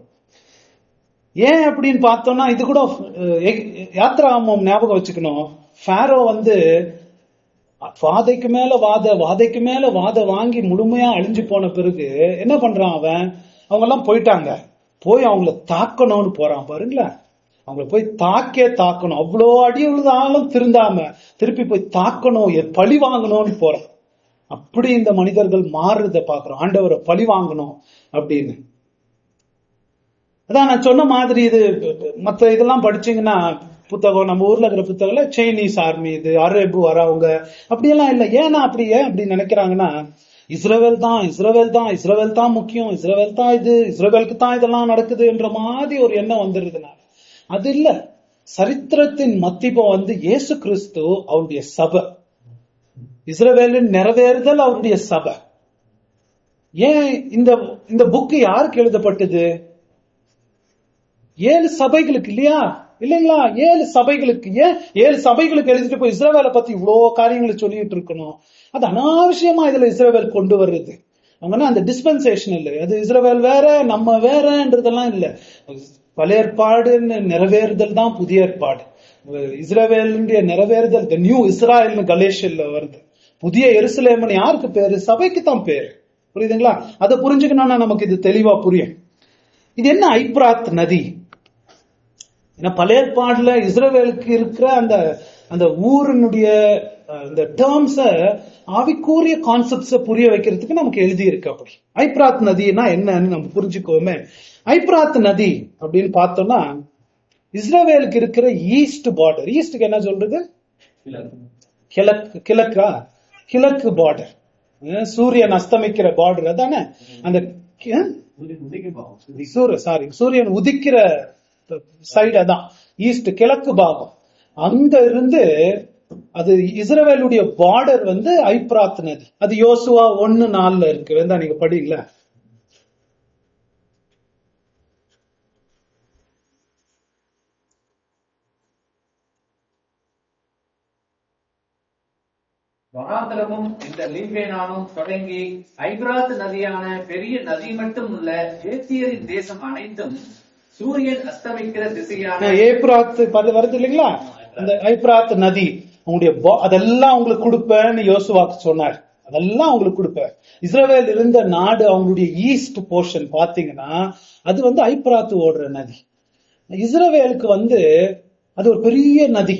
ஏன் அப்படின்னு பார்த்தோம்னா, இது கூட யாத்ராகமம் ஞாபகம் வச்சுக்கணும். ஃபாரோ வாதைக்கு மேல வாத வாங்கி முழுமையா அழிஞ்சு போன பிறகு என்ன பண்றான்? அவங்க எல்லாம் போயிட்டாங்க, போய் அவங்கள தாக்கணும்னு போறான். பாருங்களேன், அவங்கள போய் தாக்கணும். அவ்வளோ அடி உழுதாலும் திருந்தாம திருப்பி போய் தாக்கணும், பழி வாங்கணும்னு போறான். அப்படி இந்த மனிதர்கள் மாறுறத பாக்குறோம், ஆண்டவரை பழி வாங்கணும் அப்படின்னு. அதான் நான் சொன்ன மாதிரி, இது மற்ற இதெல்லாம் படிச்சீங்கன்னா புத்தகம், நம்ம ஊர்ல இருக்கிற புத்தகம்ல சைனீஸ் ஆர்மி, இது அரேபு வரவங்க அப்படியெல்லாம் இல்லை. ஏன்னா அப்படி நினைக்கிறாங்கன்னா, இஸ்ரவேல் தான் முக்கியம், இஸ்ரவேல் தான் இது, இஸ்ரவேலுக்கு தான் இதெல்லாம் நடக்குது என்ற மாதிரி ஒரு எண்ணம் வந்துருதுனால அது இல்ல. சரித்திரத்தின் மத்திபம் இயேசு கிறிஸ்து, அவருடைய சபை, இஸ்ரவேலின் நிறைவேறுதல் அவருடைய சபை. ஏன் இந்த புக்கு யாருக்கு எழுதப்பட்டது? 7 சபைகளுக்கு இல்லைங்களா? 7 சபைகளுக்கு. ஏன் 7 சபைகளுக்கு எழுதிட்டு போய் இஸ்ரவேலை பத்தி இவ்வளவு காரியங்களை சொல்லிட்டு இருக்கணும்? அது அனாவசியமா இதுல இஸ்ரவேல் கொண்டு வர்றது. அவங்கன்னா அந்த டிஸ்பென்சேஷன் இல்லை, அது இஸ்ரவேல் வேற நம்ம வேறன்றதெல்லாம் இல்ல. பழைய ஏற்பாடு நிறைவேறுதல் தான் புதிய ஏற்பாடு. இஸ்ரவேலுடைய நிறைவேறுதல் நியூ இஸ்ராயல்னு கலேஷியல்ல வருது. புதிய எருசலேம்னு யாருக்கு பேரு? சபைக்கு தான் பேரு. புரியுதுங்களா? அதை புரிஞ்சுக்கணும்னா நமக்கு இது தெளிவா புரியும். இது என்ன ஐப்ராத் நதி? ஏன்னா பழைய ஏற்பாடுல இஸ்ரவேலுக்கு இருக்கிற அந்த ஊரினுடைய அந்த டேர்ம்ஸ, ஆவிக்குரிய கான்செப்ட்ஸ புரிய வைக்கிறதுக்கு நமக்கு எழுதி இருக்கு. அப்படி ஐப்ராத் நதினா என்னன்னு நம்ம புரிஞ்சுக்கோமே. ஐப்ராத் நதி அப்படின்னு பார்த்தோம்னா, இஸ்ரவேலுக்கு இருக்கிற ஈஸ்ட் பார்டர். ஈஸ்டுக்கு என்ன சொல்றது? கிழக்கு பார்டர், சூரியன் அஸ்தமிக்கிற பார்டர் அதானே. அந்த சூரியன் உதிக்கிற சைடு அதான் ஈஸ்ட், கிழக்கு பாகம். அங்க இருந்து அது இஸ்ரவேலுடைய பார்டர் ஐப்ராத் நதி. அது யோசுவா 1:4 இருக்கு, வேண்டா நீங்க படிங்களா?
வனாந்தரமும் இந்த லீபேனானும் தொடங்கி ஐபிராத் நதியான பெரிய நதி மட்டும் உள்ள ஏத்தியரின் தேசம் அனைத்தும் சூரியன் அஸ்தமிக்கிற திசையான
ஏப்ராத் வருது இல்லைங்களா? அந்த ஐப்ராத் நதி அதெல்லாம் உங்களுக்கு கொடுப்பேன்னு யோசுவாக்கு சொன்னார். அதெல்லாம் உங்களுக்கு கொடுப்பேன். இஸ்ரவேல் இருந்த நாடு, அவங்களுடைய ஈஸ்ட் போர்ஷன் பாத்தீங்கன்னா அது ஐப்ராத் ஓடுற நதி. இஸ்ரவேலுக்கு அது ஒரு பெரிய நதி.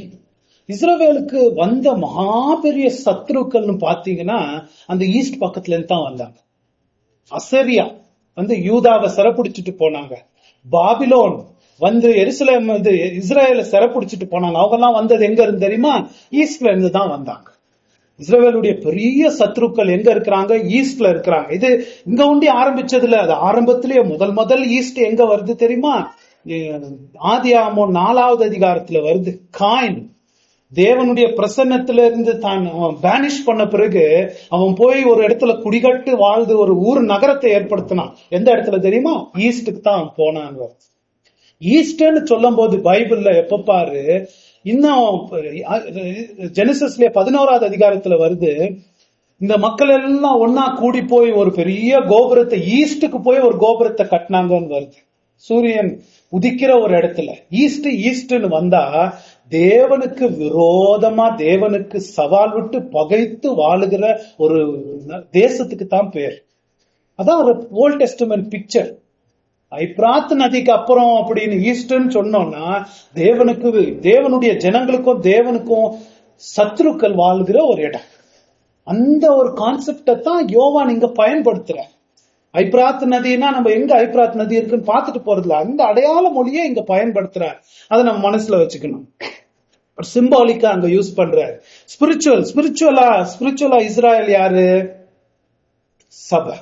இஸ்ரவேலுக்கு வந்த மகாபெரிய சத்ருக்கள்னு பாத்தீங்கன்னா அந்த ஈஸ்ட் பக்கத்துல இருந்து தான் வந்தாங்க. அசரியா வந்து யூதாவை சிறைப்பிடிச்சிட்டு போனாங்க. பாபிலோன் வந்து எருசலேம் வந்து இஸ்ரேல சிறைப்பிடிச்சிட்டு போனாங்க. அவங்க எல்லாம் வந்தது எங்க இருந்து தெரியுமா? ஈஸ்ட்ல இருந்து தான் வந்தாங்க. இஸ்ரவேலுடைய பெரிய சத்ருக்கள் எங்க இருக்கிறாங்க? ஈஸ்ட்ல இருக்கிறாங்க. இது இங்க ஒண்டி ஆரம்பிச்சதுல, அது ஆரம்பத்திலேயே முதல் ஈஸ்ட் எங்க வருது தெரியுமா? ஆதியாகமம் 4வது அதிகாரத்துல வருது. காயின் தேவனுடைய பிரசன்னத்துல இருந்து தான் பேனிஷ் பண்ண பிறகு அவன் போய் ஒரு இடத்துல குடிகட்டு வாழ்ந்து ஒரு ஊர் நகரத்தை ஏற்படுத்தினான். எந்த இடத்துல தெரியுமா? ஈஸ்டுக்கு தான் அவன் போனான். ஈஸ்ட்ன்னு சொல்லும் போது பைபிள்ல எப்ப பாரு, இன்னும் ஜெனசிஸ்ல 11வது அதிகாரத்துல வருது, இந்த மக்கள் எல்லாம் ஒன்னா கூடி போய் ஒரு பெரிய கோபுரத்தை, ஈஸ்டுக்கு போய் ஒரு கோபுரத்தை கட்டினாங்கன்னு வருது. சூரியன் உதிக்கிற ஒரு இடத்துல ஈஸ்ட்னு வந்தா தேவனுக்கு விரோதமா, தேவனுக்கு சவால் விட்டு பகைத்து வாழுகிற ஒரு தேசத்துக்கு தான் பேர். அதான் ஒரு ஓல்ட் டெஸ்டமென்ட் பிக்சர். ஐப்ராத் நதிக்கு அப்புறம் அப்படின்னு ஈஸ்ட்ன்னு சொன்னோம்னா தேவனுக்கு, தேவனுடைய ஜனங்களுக்கும் தேவனுக்கும் சத்ருக்கள் வாழ்கிற ஒரு இடம். அந்த ஒரு கான்செப்டை தான் யோவான் இங்க பயன்படுத்துற. ஐப்ராத் நதினா நம்ம எங்க ஐப்ராத் நதி இருக்குன்னு பாத்துட்டு போறதுல அந்த அடையாள மொழியை இங்க பயன்படுத்துற. அதை நம்ம மனசுல வச்சுக்கணும். சிம்பாலிக்கா அங்க யூஸ் பண்ற. ஸ்பிரிச்சுவலா இஸ்ராயல் யாரு? சபை.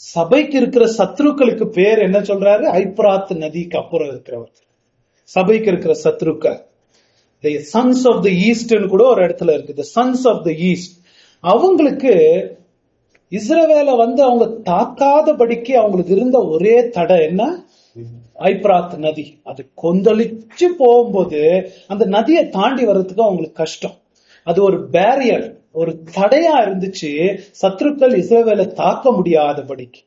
சபைக்கு இருக்கிற சத்ருக்களுக்கு பேர் என்ன சொல்றாரு? ஐப்ராத் நதிக்கு அப்புறம் இருக்கிறவர் சபைக்கு இருக்கிற சத்ருக்கள். The sons of the east கூட ஒரு இடத்துல இருக்கு. The sons of the east. அவங்களுக்கு இஸ்ரவேல வந்து அவங்க தாக்காதபடிக்கு அவங்களுக்கு இருந்த ஒரே தடை என்ன? ஐப்ராத் நதி. அது கொந்தளிச்சு போகும்போது அந்த நதியை தாண்டி வர்றதுக்கு அவங்களுக்கு கஷ்டம். அது ஒரு பேரியர், ஒரு தடையா இருந்துச்சு, சத்ருக்கள் இஸ்ரவேலை தாக்க முடியாதபடிக்கு.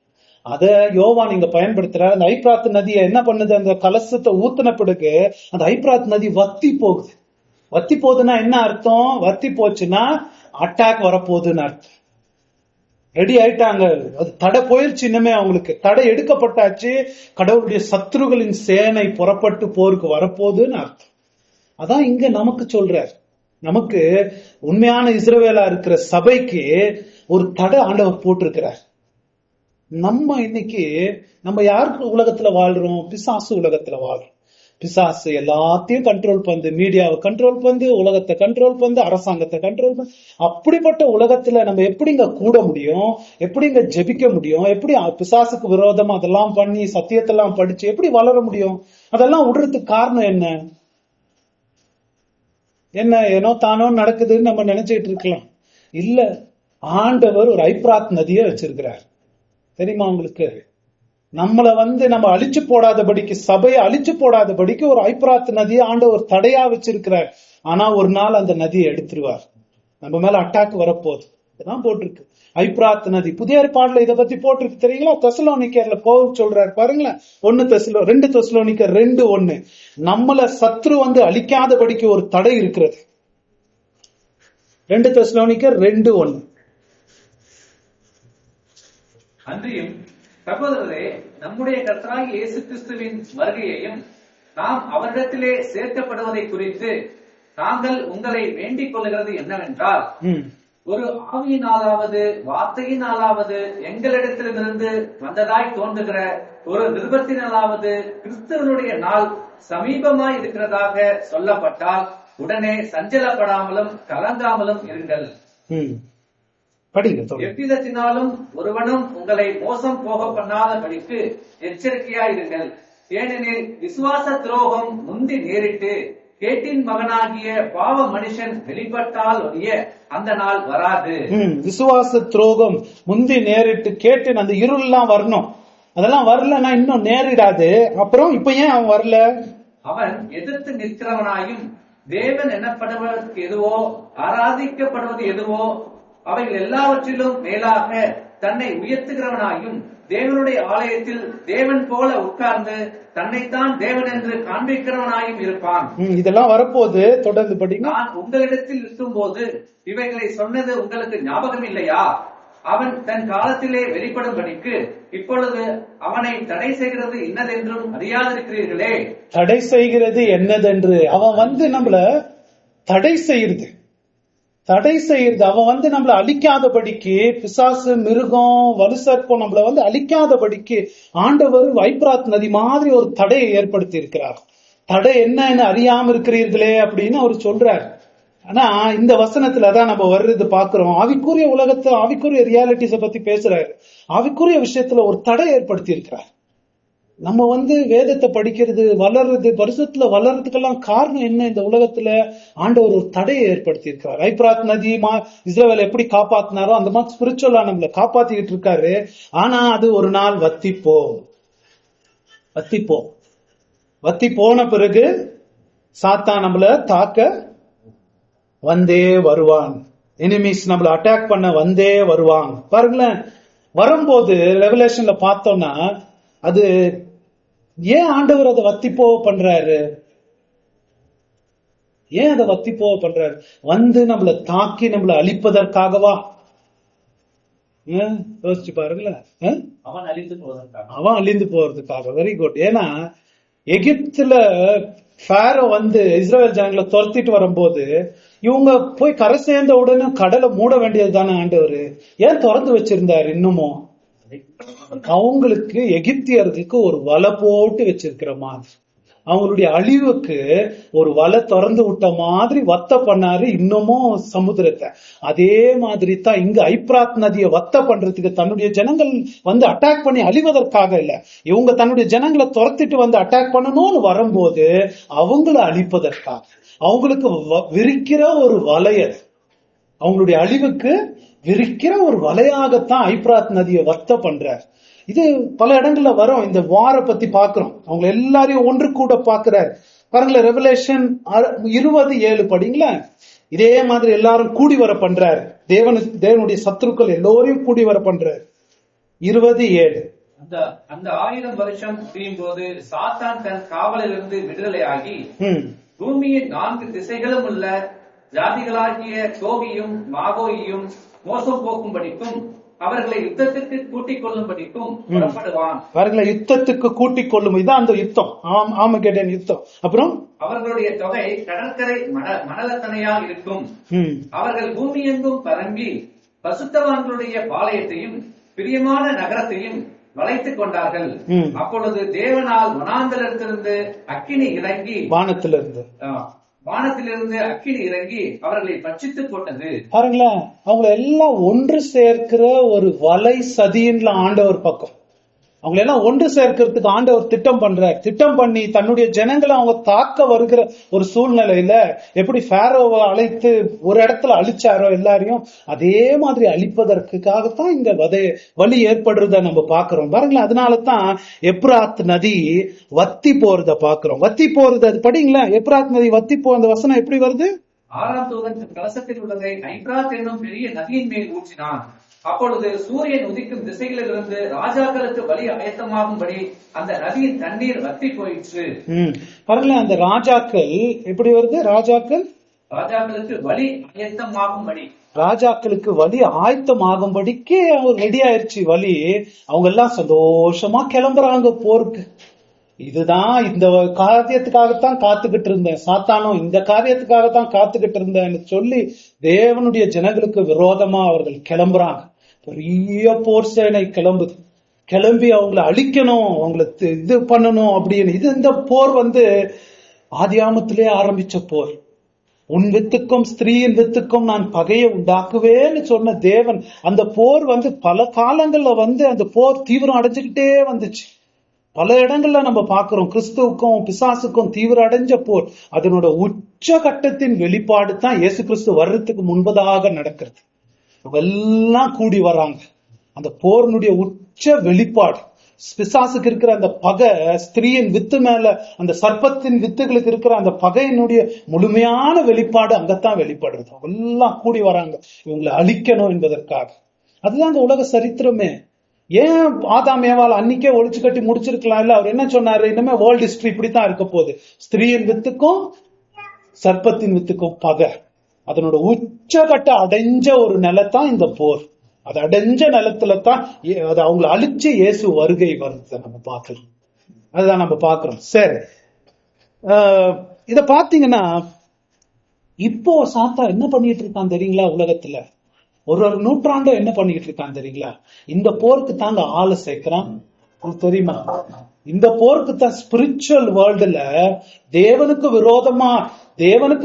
அத யோவான் இங்க பயன்படுத்துறாரு. அந்த ஐப்ராத் நதியை என்ன பண்ணுது? அந்த கலசத்தை ஊத்துன பிறகு அந்த ஐப்ராத் நதி வத்தி போகுது. வத்தி போகுதுன்னா என்ன அர்த்தம்? வத்தி போச்சுன்னா அட்டாக் வரப்போகுதுன்னு அர்த்தம். ரெடி ஆயிட்டாங்க. அது தடை போயிருச்சு. இன்னுமே அவங்களுக்கு தடை எடுக்கப்பட்டாச்சு. கடவுளுடைய சத்ருகளின் சேனை புறப்பட்டு போருக்கு வரப்போகுதுன்னு அர்த்தம். அதான் இங்க நமக்கு சொல்றார். நமக்கு உண்மையான இஸ்ரவேலா இருக்கிற சபைக்கு ஒரு தடை ஆண்டவர் போட்டிருக்கிறார். நம்ம இன்னைக்கு நம்ம யாருக்கு உலகத்துல வாழ்றோம்? பிசாசு உலகத்துல வாழ்றோம். பிசாசு எல்லாத்தையும் கண்ட்ரோல் பண்ணு, மீடியாவை கண்ட்ரோல் பண்ணு, உலகத்தை கண்ட்ரோல் பண்ணு, அரசாங்கத்தை கண்ட்ரோல் பண்ணு. அப்படிப்பட்ட உலகத்துல நம்ம எப்படிங்க கூட முடியும்? எப்படிங்க ஜெபிக்க முடியும்? எப்படி பிசாசுக்கு விரோதமா அதெல்லாம் பண்ணி சத்தியத்தெல்லாம் படிச்சு எப்படி வளர முடியும்? அதெல்லாம் விடுறதுக்கு காரணம் என்ன? என்ன ஏனோ தானோ நடக்குதுன்னு நம்ம நினைச்சிட்டு இருக்கலாம். இல்ல, ஆண்டவர் ஒரு ஐப்ராத் நதியை வச்சிருக்கிறார். தெரியுமா உங்களுக்கு? நம்மளை வந்து நம்ம அழிச்சு போடாதபடிக்கு, சபையை அழிச்சு போடாதபடிக்கு ஒரு ஐப்ராத் நதியை ஆண்டவர் தடையா வச்சிருக்கிறார். ஆனா ஒரு நாள் அந்த நதியை எடுத்துருவார். நம்ம மேல அட்டாக் வரப்போகுது. இதுதான் போட்டிருக்கு. ஐப்ராத் நதி புதிய ஏற்பாடுல இதை பத்தி போட்டிருக்கு தெரியுங்களா? தெசலோனிக்கர்ல பவுல் சொல்றாரு பாருங்களேன். 2 தெசலோனிக்கர் 2:1. நம்மள சத்ரு வந்து அழிக்காதபடிக்கு ஒரு தடை இருக்கிறது. 2 தெசலோனிக்கர் 2:1.
அன்றியும் சகோதரரே, நம்முடைய கர்த்தராகிய இயேசு கிறிஸ்துவின் வருகையையும் நாம் அவரிடத்திலே சேர்க்கப்படுவதை குறித்து நாங்கள் உங்களை வேண்டிக் கொள்கிறது என்னவென்றால், ஒரு ஆவியினாலாவது வார்த்தையினாலாவது எங்களிடத்திலிருந்து வந்ததாய் தோன்றுகிற ஒரு நிருபத்தினாலாவது கிறிஸ்துவனுடைய நாள் சமீபமாய் இருக்கிறதாக சொல்லப்பட்டால் உடனே சஞ்சலப்படாமலும் கலங்காமலும் இருங்கள். எவ்விதத்தினாலும் ஒருவனும் உங்களை மோசம் போக பண்ணாதபடிக்கு எச்சரிக்கையாயிருங்கள். ஏனெனில் விசுவாச துரோகம் முந்தி நேரிட்டு கேட்டின் மகனாகிய பாவ மனுஷன் வெளிப்பட்டால் ஒழிய அந்த நாள் வராது.
விசுவாச துரோகம் முந்தி நேரிட்டு கேட்டின் அந்த இருள் எல்லாம் வரணும். அதெல்லாம் வரலன்னா இன்னும் நேரிடாது. அப்புறம் இப்ப ஏன் அவன் வரல?
அவன் எதிர்த்து நிற்கிறவனாயும் தேவன் எனப்படுவதற்கு எதுவோ ஆராதிக்கப்படுவது எதுவோ அவைகள் எல்லாவற்றிலும் மேலாக தன்னை உயர்த்துகிறவனாயும் தேவனுடைய ஆலயத்தில் தேவன் போல உட்கார்ந்து தன்னைத்தான் தேவன் என்று காண்பிக்கிறவனாயும் இருப்பான்.
இதெல்லாம் வரப்போது தொடர்ந்து படிங்க.
நான் உங்களிடத்தில் இருக்கும் போது இவைகளை சொன்னது உங்களுக்கு ஞாபகம் இல்லையா? அவன் தன் காலத்திலே வெளிப்படும்படிக்கு இப்பொழுது அவனை தடை செய்கிறது என்னதென்றும் அறியாதிருக்கிறீர்களே.
தடை செய்கிறது என்னதென்று அவன் வந்து நம்மள தடை செய்யுது. அவன் வந்து நம்மளை அழிக்காதபடிக்கு, பிசாசு, மிருகம், வலுசற்பம் நம்மளை வந்து அழிக்காதபடிக்கு ஆண்டவர் வைப்ராத் நதி மாதிரி ஒரு தடையை ஏற்படுத்தி இருக்கிறார். தடை என்னன்னு அறியாம இருக்கிறீர்களே அப்படின்னு அவர் சொல்றார். ஆனா இந்த வசனத்துல தான் நம்ம வர்றது பாக்குறோம். ஆவிக்குரிய உலகத்தை, ஆவிக்குரிய ரியாலிட்டிஸ பத்தி பேசுறாரு. ஆவிக்குரிய விஷயத்துல ஒரு தடை ஏற்படுத்தி இருக்கிறார். நம்ம வந்து வேதத்தை படிக்கிறது, வளர்றது, பரிசுத்துல வளர்றதுக்கெல்லாம் காரணம் என்ன? இந்த உலகத்துல ஆண்டவர் ஒரு தடையை ஏற்படுத்தி இருக்கிறார். ஐப்ராத் நதி இஸ்ரவேல் எப்படி காப்பாத்தினாரோ அந்த மாதிரி ஸ்பிரிச்சுவலா நம்மள காப்பாத்திக்கிட்டு இருக்காரு. ஆனா அது ஒரு நாள் வத்தி போன பிறகு சாத்தான் நம்மள தாக்க வந்தே வருவான். எனிமீஸ் நம்மள அட்டாக் பண்ண வந்தே வருவாங்க. பாருங்களேன், வரும்போது ரெவலேஷன்ல பார்த்தோம்னா அது ஏன் ஆண்டவர் அதை வத்தி போக பண்றாரு? ஏன் அதை வத்தி போக பண்றாரு? வந்து நம்மளை தாக்கி நம்மளை அழிப்பதற்காகவா? யோசிச்சு பாருங்களேன். அவன் அழிந்து போறதுக்காக. Very good. ஏன்னா எகிப்துல ஃபாரோ வந்து இஸ்ரேல் ஜனங்களை துரத்திட்டு வரும்போது இவங்க போய் கரை சேர்ந்த உடனே கடலை மூட வேண்டியது தானே ஆண்டவர். ஏன் திறந்து வச்சிருந்தாரு? இன்னமும் அவங்களுக்கு, எகிப்தியர்களுக்கு ஒரு வலை போட்டு வச்சிருக்கிற மாதிரி, அவங்களுடைய அழிவுக்கு ஒரு வலை திறந்து விட்ட மாதிரி வத்த பண்ணாரு இன்னமும் சமுத்திரத்தை. அதே மாதிரி தான் இங்க ஐப்ராத் நதியை வத்த பண்றதுக்கு, தன்னுடைய ஜனங்கள் வந்து அட்டாக் பண்ணி அழிவதற்காக இல்ல, இவங்க தன்னுடைய ஜனங்களை துரத்திட்டு வந்து அட்டாக் பண்ணணும்னு வரும்போது அவங்கள அழிப்பதற்காக, அவங்களுக்கு விரிக்கிற ஒரு வலைய, அவங்களுடைய அழிவுக்கு விரிக்கிற ஒரு வலையாகத்தான் ஐப்ராத் நதியை வத்த பண்றார். இது பல இடங்கள்ல வரும். இந்த வார பத்தி பாக்குறோம். அவங்க எல்லாரையும் ஒன்று கூட பாக்குறாரு. பாருங்களேன், ரெவலேஷன் 20:7 படிங்களா. இதே மாதிரி எல்லாரும் கூடி வர பண்றாரு. தேவனுடைய சத்துருக்கள் எல்லோரையும் கூடி வர பண்றாரு. 20:7.
அந்த 1000 வருஷம் முடியும் போது சாத்தான் தன் காவலிலிருந்து விடுதலையாகி பூமியின் 4 திசைகளும் உள்ள ஜாதிகளாகிய கோகியும் மாகோயும் மோசம் போக்கும்படிக்கும் அவர்களை யுத்தத்துக்கு கூட்டிக் கொள்ளும்படிக்கும் புறப்படுவான்.
அவர்களை யுத்தத்துக்கு கூட்டிக் கொள்ளும், இதான் அந்த யுத்தம், ஆர்மகெடோன் யுத்தம். அப்புறம்
அவர்களுடைய தொகை கடற்கரை மணலத்தனையாக இருக்கும். அவர்கள் பூமி எங்கும் பரம்பி பசுத்தவான்களுடைய பாளையத்தையும் பிரியமான நகரத்தையும் வளைத்துக் கொண்டார்கள். அப்பொழுது தேவனால் வனாந்தரத்திலிருந்து அக்கினி இறங்கி, வானத்திலிருந்து அக்கினி இறங்கி அவர்களை பட்சித்து போட்டது.
பாருங்களேன், அவங்களை எல்லாம் ஒன்று சேர்க்கிற ஒரு வலை சதியின் ஆண்டவர் பக்கம், அவங்களை எல்லாம் ஒன்று சேர்க்கிறதுக்கு ஆண்டவர் திட்டம் பண்றார். திட்டம் பண்ணி தன்னுடைய ஜனங்களை அவங்க தாக்க வருகிற ஒரு சூழ்நிலையில எப்படி ஃபாரோவை அழைத்து ஒரு இடத்துல அழிச்சாரோ எல்லாரையும், அதே மாதிரி அழிப்பதற்காகத்தான் இந்த வலி ஏற்படுறத நம்ம பாக்குறோம். பாருங்களேன், அதனாலதான் எப்ராத் நதி வத்தி போறத பாக்குறோம். வத்தி போறது அது படிங்களா. எப்ராத் நதி வத்தி போற வசனம் எப்படி வருது?
6ஆம் தூதன் கலசத்தில் உள்ளதை ஐப்ராத் என்னும் பெரிய நதியின் மேல் ஊற்றினான். அப்பொழுது சூரியன் உதிக்கும் திசைகளிலிருந்து ராஜாக்களுக்கு வழி ஆயத்தமாகும்படி அந்த நதியின் தண்ணீர் வத்தி போயிற்று.
பாருங்களேன், அந்த ராஜாக்கள் எப்படி வருது? ராஜாக்களுக்கு
வழி ஆயத்தமாகும்படி,
ராஜாக்களுக்கு வழி ஆயத்தமாகும்படிக்கு அவர் ரெடி ஆயிடுச்சு வழி. அவங்க எல்லாம் சந்தோஷமா கிளம்புறாங்க போருக்கு. இதுதான் இந்த காரியத்துக்காகத்தான் காத்துக்கிட்டு இருந்தேன், சாத்தானும் இந்த காரியத்துக்காகத்தான் காத்துக்கிட்டு இருந்தேன்னு சொல்லி தேவனுடைய ஜனங்களுக்கு விரோதமா அவர்கள் கிளம்புறாங்க. பெரிய போர் சேனை கிளம்பி அவங்களை அழிக்கணும், அவங்களை இது பண்ணணும் அப்படின்னு. இந்த போர் வந்து ஆதியாமத்திலே ஆரம்பிச்ச போர். உன் வித்துக்கும் ஸ்திரீயின் வித்துக்கும் நான் பகையை உண்டாக்குவேன்னு சொன்ன தேவன், அந்த போர் வந்து பல காலங்கள்ல வந்து அந்த போர் தீவிரம் அடைஞ்சுக்கிட்டே வந்துச்சு. பல இடங்கள்ல நம்ம பாக்குறோம், கிறிஸ்துவுக்கும் பிசாசுக்கும் தீவிரம் அடைஞ்ச போர். அதனோட உச்ச கட்டத்தின் வெளிப்பாடு தான் இயேசு கிறிஸ்து வர்றதுக்கு முன்பதாக நடக்கிறது. எல்லாம் கூடி வராங்க. அந்த போரினுடைய உச்ச வெளிப்பாடு, பிசாசுக்கு இருக்கிற அந்த பகை, ஸ்திரீயின் வித்து மேல அந்த சர்ப்பத்தின் வித்துகளுக்கு இருக்கிற அந்த பகையினுடைய முழுமையான வெளிப்பாடு அங்கத்தான் வெளிப்படுறது. எல்லாம் கூடி வராங்க இவங்களை அழிக்கணும் என்பதற்காக. அதுதான் அந்த உலக சரித்திரமே. ஏன் ஆதாம் ஏவாள் அன்னைக்கே ஒழிச்சு கட்டி முடிச்சிருக்கலாம் இல்ல? அவர் என்ன சொன்னாரு? இனிமே வேர்ல்ட் ஹிஸ்டரி இப்படித்தான் இருக்க போகுது. ஸ்திரீயின் வித்துக்கும் சர்ப்பத்தின் வித்துக்கும் பகை. அதனோட உச்சகட்ட அடைஞ்ச ஒரு நிலத்தான் இந்த போர். அது அடைஞ்ச நிலத்துல தான் அது அவங்களை அழிச்சு இயேசு வருகை வருது நம்ம பார்க்கலாம். அதுதான் நம்ம பார்க்கிறோம். சரி, இத பாத்தீங்கன்னா இப்போ சாத்தா என்ன பண்ணிட்டு இருக்கான் தெரியுங்களா? உலகத்துல ஒரு நூற்றாண்டு என்ன பண்ணிட்டு இருக்கான் தெரியுங்களா? இந்த போருக்கு தாங்க ஆளை சேர்க்கிறான். உங்களுக்கு தெரியுமா? இந்த போருக்கு தான் ஸ்பிரிச்சுவல் வேர்ல்டுல தேவனுக்கு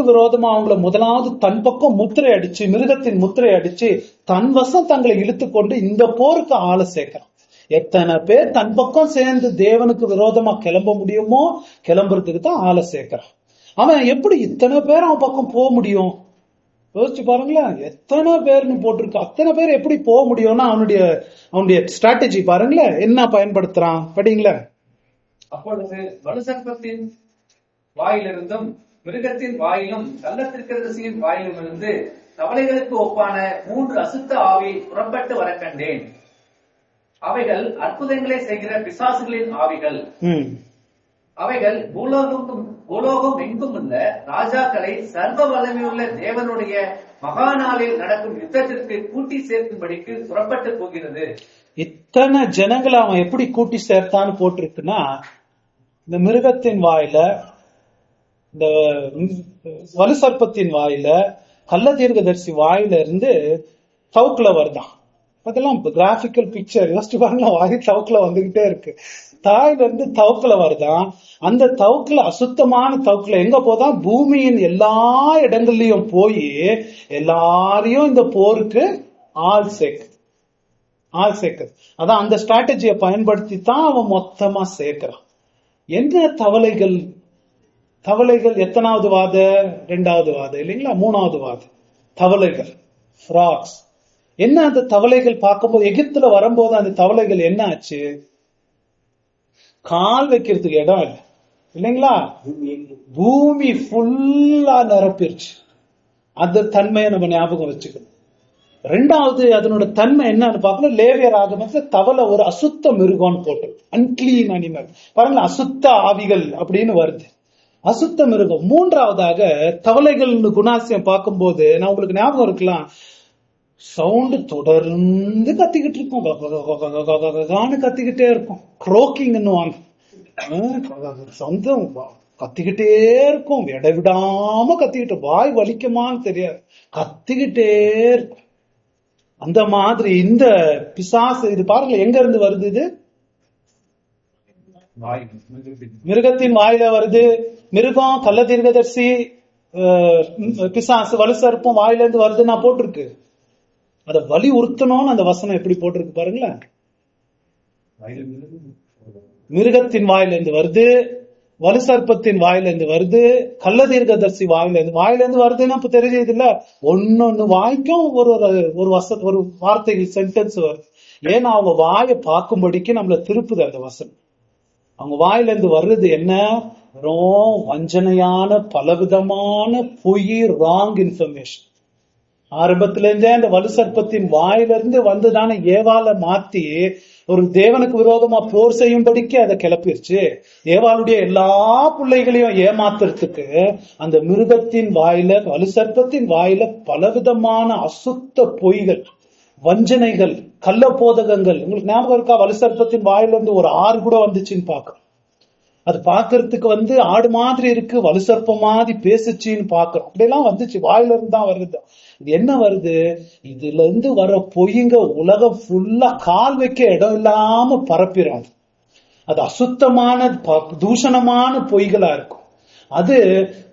விரோதமா அவங்கள முதலாவது தன் பக்கம் முத்திரை அடிச்சு, மிருகத்தின் முத்திரை அடிச்சு தன் வசம் தங்களை இழுத்து கொண்டு இந்த போருக்கு ஆளை சேர்க்கிறான். எத்தனை பேர் தன் பக்கம் சேர்ந்து தேவனுக்கு விரோதமா கிளம்ப முடியுமோ கிளம்புறதுக்கு தான் ஆளை சேர்க்கிறான். அவன் எப்படி இத்தனை பேர் அவன் பக்கம் போக முடியும்? யோசிச்சு பாருங்களேன். எத்தனை பேர்னு போட்டிருக்கு. அத்தனை பேர் எப்படி போக முடியும்னா அவனுடைய ஸ்ட்ராட்டஜி பாருங்களேன், என்ன பயன்படுத்துறான் படிங்களேன்.
அப்பொழுது வலுசர்ப்பத்தின் வாயிலிருந்தும் மிருகத்தின் வாயிலும் கள்ளத்திற்கரசியின் வாயிலும் இருந்து தவளைகளுக்கு ஒப்பான 3 அசுத்த ஆவி புறப்பட்டு வர கண்டேன். அவைகள் அற்புதங்களை செய்கிற பிசாசுகளின் ஆவிகள். அவைகள் பூலோகம் எங்கும் உள்ள ராஜாக்களை சர்வ வல்லமையுள்ள தேவனுடைய மகாநாளில் நடக்கும் யுத்தத்திற்கு கூட்டி சேர்க்கும்படிக்கு புறப்பட்டு போகிறது.
இத்தனை ஜனங்களை அவன் எப்படி கூட்டி சேர்த்தான்னு போட்டிருக்குன்னா, இந்த மிருகத்தின் வாயில, இந்த வலுசர்ப்பத்தின் வாயில, கள்ள தீர்க்கதரிசி வாயில இருந்து சவுக்குல வருதான். அதெல்லாம் கிராபிக்கல் பிக்சர் யோசிச்சு பாருங்க. வாய் தவுக்குல வந்துகிட்டே இருக்கு. தாயில இருந்து தவுக்குல வருதான். அந்த தவுக்குல அசுத்தமான தவுக்குல எங்க போதான்? பூமியின் எல்லா இடங்கள்லயும் போய் எல்லாரையும் இந்த போருக்கு ஆள் சேர்க்குது. அதான் அந்த ஸ்ட்ராட்டஜியை பயன்படுத்தி தான் அவன் மொத்தமா சேர்க்கிறான். என்ன தவளைகள் எத்தனாவது வாத? 2வது வாத இல்லைங்களா? 3வது வாத தவளைகள், ஃப்ராக்ஸ். என்ன அந்த தவளைகள் பார்க்கும்போது, எகிப்துல வரும்போது அந்த தவளைகள் என்ன ஆச்சு? கால் வைக்கிறதுக்கு இடம் இல்லை இல்லைங்களா? பூமி ஃபுல்லா நிரப்பிருச்சு. அந்த தன்மையை நம்ம ஞாபகம் வச்சுக்கணும். 2வது அதனோட தன்மை என்னன்னு பார்க்கணும். லேவியர் ஆகமத்துல தவளை ஒரு அசுத்த மிருகம்னு போட்டு, அன்கிளீன் அனிமல் பாருங்களா, அசுத்த ஆவிகள் அப்படின்னு வருது, அசுத்த மிருகம். 3வதாக தவளைகள் குணாசியம் பார்க்கும்போது நான் உங்களுக்கு ஞாபகம் இருக்கலாம், சவுண்ட் தொடர்ந்து கத்திக்கிட்டு இருக்கும், கத்திக்கிட்டே இருக்கும். குரோக்கிங்னு வாங்க, சொந்தம் கத்திக்கிட்டே இருக்கும், விடாம கத்திக்கிட்டு, வாய் வலிக்குமான்னு தெரியாது, கத்திக்கிட்டே இருக்கும். அந்த மாதிரி இந்த பிசாசு இது பாருங்க எங்க இருந்து வருது? இது மிருகத்தின் வாயில வருது. மிருகம், கள்ள தீர்க்கதரிசி, பிசாசு, வலுசர்ப்பம் வாயில இருந்து வருது நான் போட்டிருக்கு. அத வலி உறுத்தணும்னு அந்த வசனம் எப்படி போட்டிருக்கு பாருங்களேன். மிருகத்தின் வாயில இருந்து வருது, வலுசர்ப்பத்தின் வாயில இருந்து வருது, கள்ள தீர்க்கதரிசி வாயில இருந்து வருதுன்னா இப்ப தெரிஞ்சது இல்ல. ஒன்னொன்னு வாய்க்கும் ஒரு வார்த்தைகள், சென்டென்ஸ் வருது. ஏன்னா அவங்க வாயை பார்க்கும்படிக்கு நம்மள திருப்புது அந்த வசனம். அவங்க வாயில இருந்து வர்றது என்ன? வஞ்சனையான பலவிதமான பொய், ராங் இன்ஃபர்மேஷன். ஆரம்பத்துல இருந்தே அந்த வலுசர்ப்பத்தின் வாயிலிருந்து வந்துதானே ஏவாளை மாத்தி ஒரு தேவனுக்கு விரோதமா போர் செய்யும்படிக்கு அதை கிளப்பிருச்சு. ஏவாளுடைய எல்லா பிள்ளைகளையும் ஏமாத்துறதுக்கு அந்த மிருகத்தின் வாயில, வலுசர்ப்பத்தின் வாயில பலவிதமான அசுத்த பொய்கள், வஞ்சனைகள், கள்ள போதகங்கள். உங்களுக்கு ஞாபகம் இருக்கா? வலுசர்ப்பத்தின் வாயில இருந்து ஒரு ஆறு கூட வந்துச்சுன்னு பாக்குறோம். அது பாக்குறதுக்கு ஆடு மாதிரி இருக்கு, வலுசர்ப்பம் மாதிரி பேசுச்சின்னு பாக்குறோம். அப்படியெல்லாம் வந்துச்சு, வாயில இருந்து தான் வருது. இது என்ன வருது? இதுல இருந்து வர பொய்ங்க உலகம் ஃபுல்லா கால் வைக்க இடம் இல்லாம பரப்பிடும். அது அசுத்தமான தூஷணமான பொய்களா இருக்கும். அது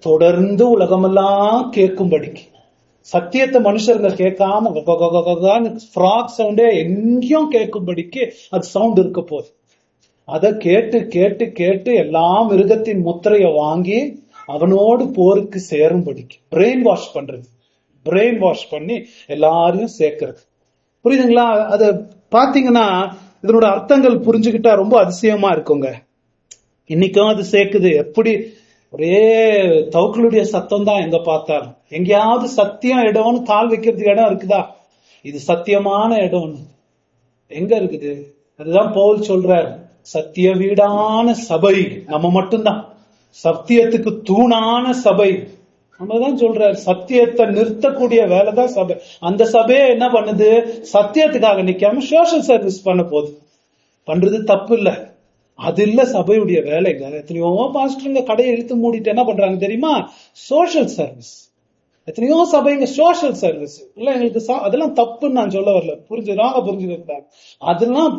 தொடர்ந்து உலகமெல்லாம் கேட்கும்படிக்கு, சத்தியத்தை மனுஷர்கள் கேட்காம ஃப்ராக் சவுண்டே எங்கேயும் கேட்கும்படிக்கு அது சவுண்ட் இருக்க போகுது. அதை கேட்டு கேட்டு கேட்டு எல்லாம் மிருகத்தின் முத்திரைய வாங்கி அவனோடு போருக்கு சேரும்படிக்கு பிரெயின் வாஷ் பண்றது, பிரெயின் வாஷ் பண்ணி எல்லாரையும் சேர்க்கறது. புரியுதுங்களா? அத பாத்தீங்கன்னா இதனோட அர்த்தங்கள் புரிஞ்சுக்கிட்டா ரொம்ப அதிசயமா இருக்குங்க. இன்னைக்கும் அது சேர்க்குது. எப்படி ஒரே தவுக்களுடைய சத்தம் தான் எங்க பார்த்தாலும். எங்கேயாவது சத்தியம் இடம்னு கால் வைக்கிறதுக்கு இடம் இருக்குதா? இது சத்தியமான இடம் எங்க இருக்குது? அதுதான் பவுல் சொல்றாரு, சத்திய வீடான சபை நம்ம மட்டும்தான், சத்தியத்துக்கு தூணான சபை நம்ம தான் சொல்றாரு. சத்தியத்தை நிறுத்தக்கூடிய வேலைதான் சபை. அந்த சபையை என்ன பண்ணுது? சத்தியத்துக்காக நிக்காம சோஷியல் சர்வீஸ் பண்ண போகுது. பண்றது தப்பு இல்ல, அது இல்ல சபையுடைய வேலைங்க. எத்தனையோ பாஸ்டருங்க கடையை இழுத்து மூடிட்டு என்ன பண்றாங்க தெரியுமா? Social service. எத்தனையோ சபைங்க சோஷியல் சர்வீஸ் இல்ல எங்களுக்கு அதெல்லாம் தப்புன்னு நான் சொல்ல வரல, புரிஞ்சுக்கிறாங்க. அதெல்லாம்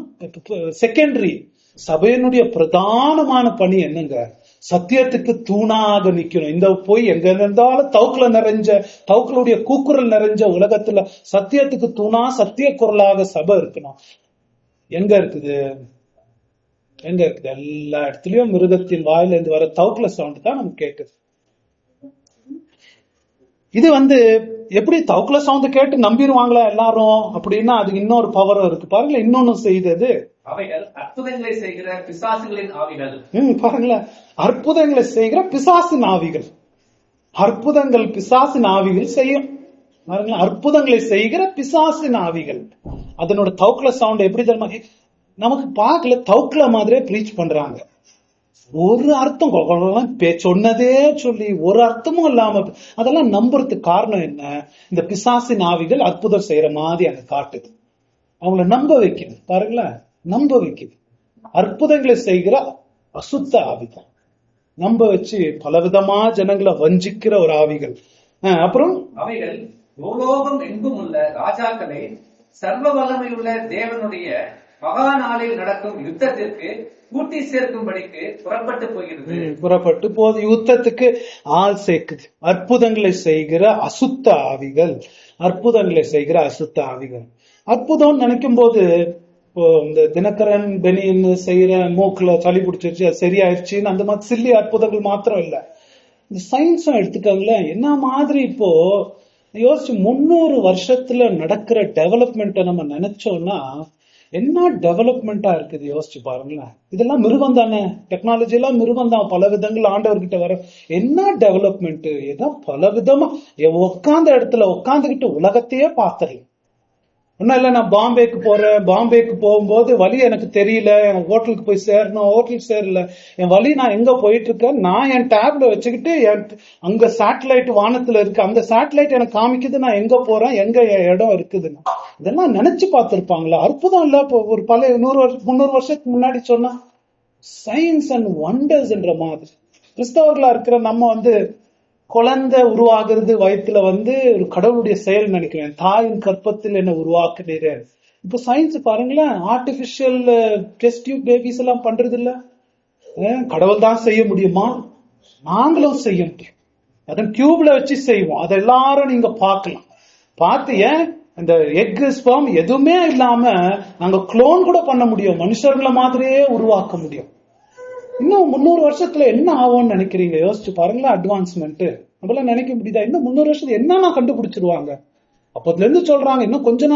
செகண்டரி. சபையினுடைய பிரதானமான பணி என்னங்க? சத்தியத்துக்கு தூணாக நிக்கணும். இந்த போய் எங்க இருந்தாலும் தவுக்களுடைய கூக்குரல் நிறைஞ்ச உலகத்துல சத்தியத்துக்கு தூணா சத்திய குரலாக சபை இருக்கணும். எங்க இருக்குது? எல்லா இடத்துலயும் மிருகத்தின் வாயில இருந்து வர தவுக்ல சவுண்ட் தான் நமக்கு கேக்குது. இது எப்படி தவுக்ல சவுண்ட் கேட்டு நம்பிடுவாங்களா எல்லாரும் அப்படின்னா அதுக்கு இன்னொரு பவரும் இருக்கு பாருங்களேன். இன்னொன்னு செய்தது
அவைகள் அற்புதங்களை செய்கிற பிசாசுகளின் ஆவிகள்.
பாருங்களேன், அற்புதங்களை செய்கிற பிசாசின் ஆவிகள். அற்புதங்கள் பிசாசின் ஆவிகள் செய்யும். பாருங்களேன், அற்புதங்களை செய்கிற பிசாசின் ஆவிகள். அதனோட தவுக்ல சவுண்ட் எப்படி தெரியுமா? நமக்கு பார்க்கல தவுக்ல மாதிரியே ப்ரீச் பண்றாங்க. ஒரு அர்த்தம் சொன்னதே சொல்லி ஒரு அர்த்தமும் இல்லாம அதெல்லாம் நம்புறதுக்கு காரணம் என்ன? இந்த பிசாசின் ஆவிகள் அற்புதம் செய்யற மாதிரி அங்க காட்டுது. அவங்கள நம்ப வைக்குது. பாருங்களேன், நம்ப வைக்குது. அற்புதங்களை செய்கிற அசுத்த ஆவிகள் நம்ப வச்சு பலவிதமா ஜனங்களை வஞ்சிக்கிற ஒரு ஆவிகள். அப்புறம்
அவைகள் பூலோகம் எங்கும் உள்ள ராஜாக்களை சர்வ வல்லமையுள்ள தேவனுடைய மகா நாளில் நடக்கும் யுத்தத்திற்கு கூட்டி சேர்க்கும்படிக்கு புறப்பட்டு போது யுத்தத்துக்கு ஆள் சேர்க்குது. அற்புதங்களை செய்கிற அசுத்த ஆவிகள். அற்புதங்களை செய்கிற அசுத்த ஆவிகள். அற்புதம் நினைக்கும் போது இந்த தினகரன் பெனியன் செய்யற மூக்குல சளி பிடிச்சிருச்சு அது சரியாயிருச்சுன்னு அந்த மாதிரி சில்லி அற்புதங்கள் மாத்திரம் இல்ல. இந்த சயின்ஸும் எடுத்துக்காங்களேன். என்ன மாதிரி இப்போ யோசிச்சு 300 வருஷத்துல நடக்கிற டெவலப்மெண்ட்டை நம்ம நினைச்சோம்னா என்ன டெவலப்மெண்டா இருக்குது யோசிச்சு பாருங்களேன். இதெல்லாம் மிருகம் தானே, டெக்னாலஜி எல்லாம் மிருகம் தான். பல விதங்கள் ஆண்டவர்கிட்ட வர என்ன டெவலப்மெண்ட். ஏதோ பல விதமா உட்கார்ந்த இடத்துல உட்காந்துக்கிட்டு உலகத்தையே பார்த்துறேன். ஒன்னும் இல்ல, நான் பாம்பேக்கு போறேன். பாம்பேக்கு போகும்போது வழி எனக்கு தெரியல, எனக்கு ஹோட்டலுக்கு போய் சேரணும், ஹோட்டலுக்கு சேரல. என் வழி நான் எங்க போயிட்டு இருக்கேன், நான் என் டேப்ல வச்சுக்கிட்டு அங்க சேட்டலைட் வானத்துல இருக்கு, அந்த சேட்டலைட் எனக்கு காமிக்குது நான் எங்க போறேன், எங்க என் இடம் இருக்குதுன்னு. இதெல்லாம் நினைச்சு பார்த்திருப்பாங்களா? அற்புதம் இல்ல? ஒரு பல 300 வருஷத்துக்கு முன்னாடி சொன்னா சயின்ஸ் அண்ட் வண்டர்ஸ் என்ற மாதிரி. கிறிஸ்தவர்களா இருக்கிற நம்ம குழந்தை உருவாகிறது வயிற்றுல ஒரு கடவுளுடைய செயல் நினைக்கிறேன். தாயின் கற்பத்தில் என்ன உருவாக்குறேன். இப்ப சயின்ஸ் பாருங்களேன், ஆர்டிபிஷியல் டெஸ்ட் டியூப் பேபிஸ் எல்லாம் பண்றது இல்ல. கடவுள் தான் செய்ய முடியுமா? நாங்களும் செய்ய முடியும். அதன் டியூப்ல வச்சு செய்வோம். அதை எல்லாரும் நீங்க பார்க்கலாம். பார்த்து இந்த எக் ஸ்பெர்ம் எதுவுமே இல்லாம நாங்க குளோன் கூட பண்ண முடியும். மனுஷர்களை மாதிரியே உருவாக்க முடியும். இன்னும் 300 வருஷத்துல என்ன ஆகும்னு நினைக்கிறீங்க? யோசிச்சு பாருங்களா. அட்வான்ஸ்மெண்ட் நம்மளாம் நினைக்க முடியுதா? இன்னும் 300 வருஷத்துல என்னன்னா கண்டுபிடிச்சிருவாங்க. அப்போதுல இருந்து சொல்றாங்க இன்னும் கொஞ்ச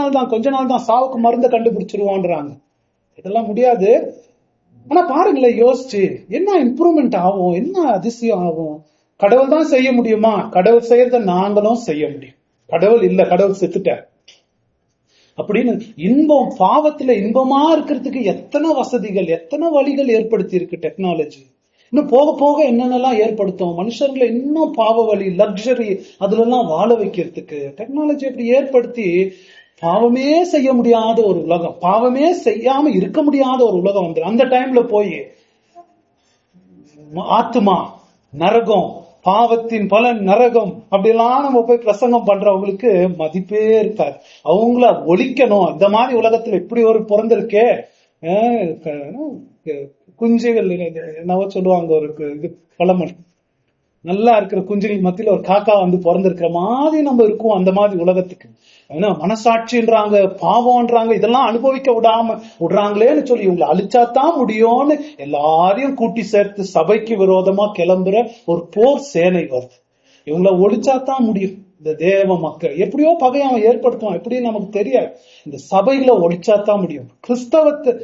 நாள் தான் சாவுக்கு மருந்தை கண்டுபிடிச்சிருவான்றாங்க. இதெல்லாம் முடியாது. ஆனா பாருங்களேன், யோசிச்சு என்ன இம்ப்ரூவ்மெண்ட் ஆகும், என்ன அதிசயம் ஆகும். கடவுள் தான் செய்ய முடியுமா? கடவுள் செய்யறத நாங்களும் செய்ய முடியும். கடவுள் இல்ல, கடவுள் செத்துட்டார் அப்படின்னு இன்பம், பாவத்துல இன்பமா இருக்கிறதுக்கு எத்தனை வசதிகள், எத்தனை வழிகள் ஏற்படுத்தி இருக்கு டெக்னாலஜி. இன்னும் போக போக என்னென்னலாம் ஏற்படுத்தும். மனுஷர்களை இன்னும் பாவ வழி, லக்ஸரி அதுல எல்லாம் வாழ வைக்கிறதுக்கு டெக்னாலஜி எப்படி ஏற்படுத்தி பாவமே செய்ய முடியாத ஒரு உலகம், பாவமே செய்யாம இருக்க முடியாத ஒரு உலகம் வந்துடும். அந்த டைம்ல போய் ஆத்மா நரகம், பாவத்தின் பலன் நரகம் அப்படிலாம் நம்ம போய் பிரசங்கம் பண்றவங்களுக்கு மதிப்பே இருக்காது. அவங்கள ஒழிக்கணும். இந்த மாதிரி உலகத்துல இப்படி ஒரு பிறந்திருக்கே, குஞ்சுகள் என்னவோ சொல்லுவாங்க, ஒரு இது பழமொழி, நல்லா இருக்கிற குஞ்சுகள் மத்தியில ஒரு காக்கா பிறந்திருக்கிற மாதிரி நம்ம இருக்கோம். அந்த மாதிரி உலகத்துக்கு மனசாட்சின்றாங்க, பாவம்ன்றாங்க, இதெல்லாம் அனுபவிக்க விடுறாங்களேன்னு சொல்லி இவங்களை அழிச்சாதான் முடியும்னு எல்லாரையும் கூட்டி சேர்த்து சபைக்கு விரோதமா கிளம்புற ஒரு போர் சேனை வருது. இவங்களை ஒழிச்சாதான் முடியும். இந்த தேவ மக்கள் எப்படியோ பகையை அவன் ஏற்படுத்துவான், எப்படின்னு நமக்கு தெரியாது. இந்த சபைகளை ஒழிச்சாதான் முடியும். கிறிஸ்தவத்தை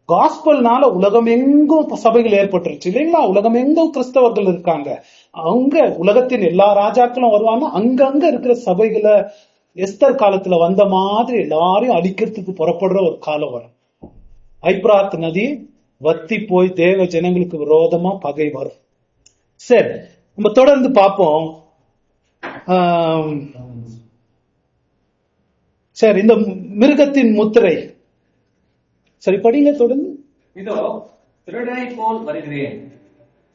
காஸ்பல்னால உலகம் எங்கும் சபைகள் ஏற்பட்டுருச்சு இல்லைங்களா? உலகம் எங்கும் கிறிஸ்தவர்கள் இருக்காங்க. அவங்க உலகத்தின் எல்லா ராஜாக்களும் வருவாங்க. அங்கங்க இருக்கிற சபைகளை எஸ்தர் காலத்துல வந்த மாதிரி எல்லாரையும் அழிக்கிறதுக்கு புறப்படுற ஒரு காலம் வரும். ஐப்ராத் நதி வத்தி போய் தேவ ஜனங்களுக்கு விரோதமா பகை வரும். சரி, நம்ம தொடர்ந்து பார்ப்போம். சரி, இந்த மிருகத்தின் முத்திரை. சரி, படிங்க தொடர்ந்து. இதோ திருடனை போல் வருகிறேன்,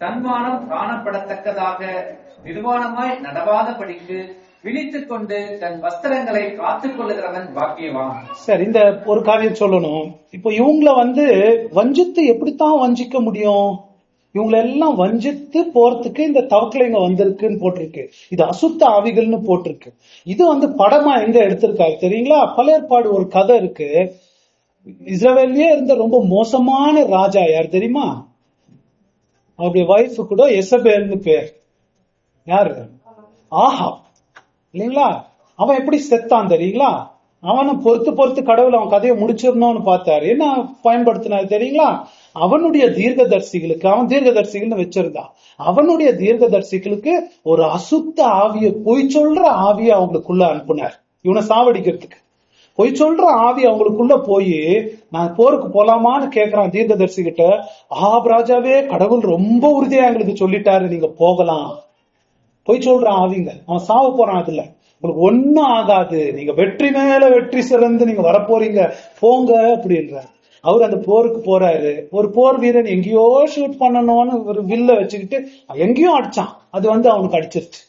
தன்மானம் காணப்படத்தக்கதாக நிர்வாணமாய் நடவாத படிக்கு விழித்துக் கொண்டு தன் வஸ்திரங்களை காத்துக் கொள்ளுகிறவன் பாக்கியவான்.
சரி, இந்த ஒரு காரியம் சொல்லணும். இப்போ இவங்கள வஞ்சித்து எப்படித்தான் வஞ்சிக்க முடியும்? இவங்களை எல்லாம் வஞ்சித்து போறதுக்கு இந்த தவக்கலைங்க வந்திருக்குன்னு போட்டிருக்கு. இது அசுத்த ஆவிகள்னு போட்டிருக்கு. இது படமா எங்க எடுத்திருக்காரு தெரியுங்களா? பழைய ஏற்பாடு ஒரு கதை இருக்கு. இஸ்ரவேல்லயே இருந்த ரொம்ப மோசமான ராஜா யார் தெரியுமா? அவருடைய வைஃப் கூட எசபேல்னு பேர். யாரு? ஆஹா, இல்லைங்களா? அவன் எப்படி செத்தான் தெரியுங்களா? அவனை பொறுத்து கடவுள் அவன் கதையை முடிச்சிடணும்னு பார்த்தாரு. என்ன பயன்படுத்தினாரு தெரியுங்களா? அவனுடைய தீர்க்கதரிசிகளுக்கு, அவன் தீர்க்கதரிசிகள் வச்சிருந்தான், அவனுடைய தீர்க்கதரிசிகளுக்கு ஒரு அசுத்த ஆவிய, பொய் சொல்ற ஆவிய அவங்களுக்குள்ள அனுப்புனார், இவனை சாவடிக்கிறதுக்கு. பொய் சொல்ற ஆவி அவங்களுக்குள்ள போய், நான் போருக்கு போலாமான்னு கேக்குறான் தீர்க்கதரிசி கிட்ட. ராஜாவே, கடவுள் ரொம்ப உறுதியா எங்களுக்கு சொல்லிட்டாரு, நீங்க போகலாம். பொய் சொல்ற ஆவிங்க, அவன் சாவ போறான். அதுல உங்களுக்கு ஒன்னும் ஆகாது, நீங்க வெற்றி மேல வெற்றி சிறந்து நீங்க வரப்போறீங்க, போங்க அப்படின்ற. அவர் அந்த போருக்கு போறாரு. ஒரு போர் வீரன் எங்கேயோ ஷூட் பண்ணணும்னு ஒரு வில்ல வச்சுக்கிட்டு எங்கேயோ அடிச்சான். அது அவனுக்கு அடிச்சிருச்சு.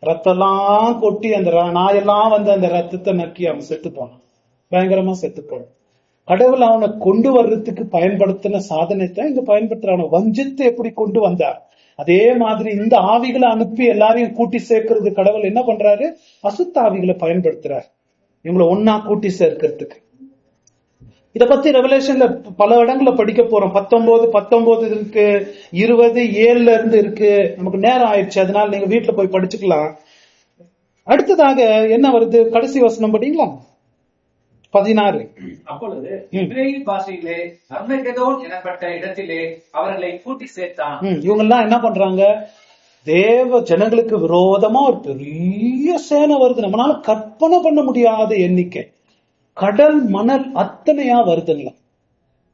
ரத்தம்லாம் கொட்டி அந்த நாயெல்லாம் அந்த ரத்தத்தை நக்கி அவன் செத்து போனான். பயங்கரமா செத்து போனான். கடவுள் அவனை கொண்டு வர்றதுக்கு பயன்படுத்தின சாதனத்தை இங்க பயன்படுத்துற. அவனை வஞ்சித்து எப்படி கொண்டு வந்தார், அதே மாதிரி இந்த ஆவிகளை அனுப்பி எல்லாரையும் கூட்டி சேர்க்கிறது கடவுள் என்ன பண்றாரு? அசுத்த ஆவிகளை பயன்படுத்துறாரு இவங்களை ஒன்னா கூட்டி சேர்க்கிறதுக்கு. இத பத்தி ரெவலேஷன்ல பல இடங்கள்ல படிக்க போறோம். 19 இருக்கு, 20:7 இருந்து இருக்கு. நமக்கு நேரம் ஆயிடுச்சு, அதனால நீங்க வீட்டுல போய் படிச்சுக்கலாம். அடுத்ததாக என்ன வருது? கடைசி வசனம் படிங்களா? 16.
அப்பொழுது இப்ரேல் பாஷையிலே அர்மகெதோன் எனப்பட்ட இடத்திலே அவர்களை கூட்டி சேர்த்தான்.
இவங்க எல்லாம் என்ன பண்றாங்க? தேவ ஜனங்களுக்கு விரோதமா ஒரு பெரிய சேனை வருது. நம்மளால கற்பனை பண்ண முடியாத எண்ணிக்கை. கடல் மணல் அத்தனையா வருதுங்களா?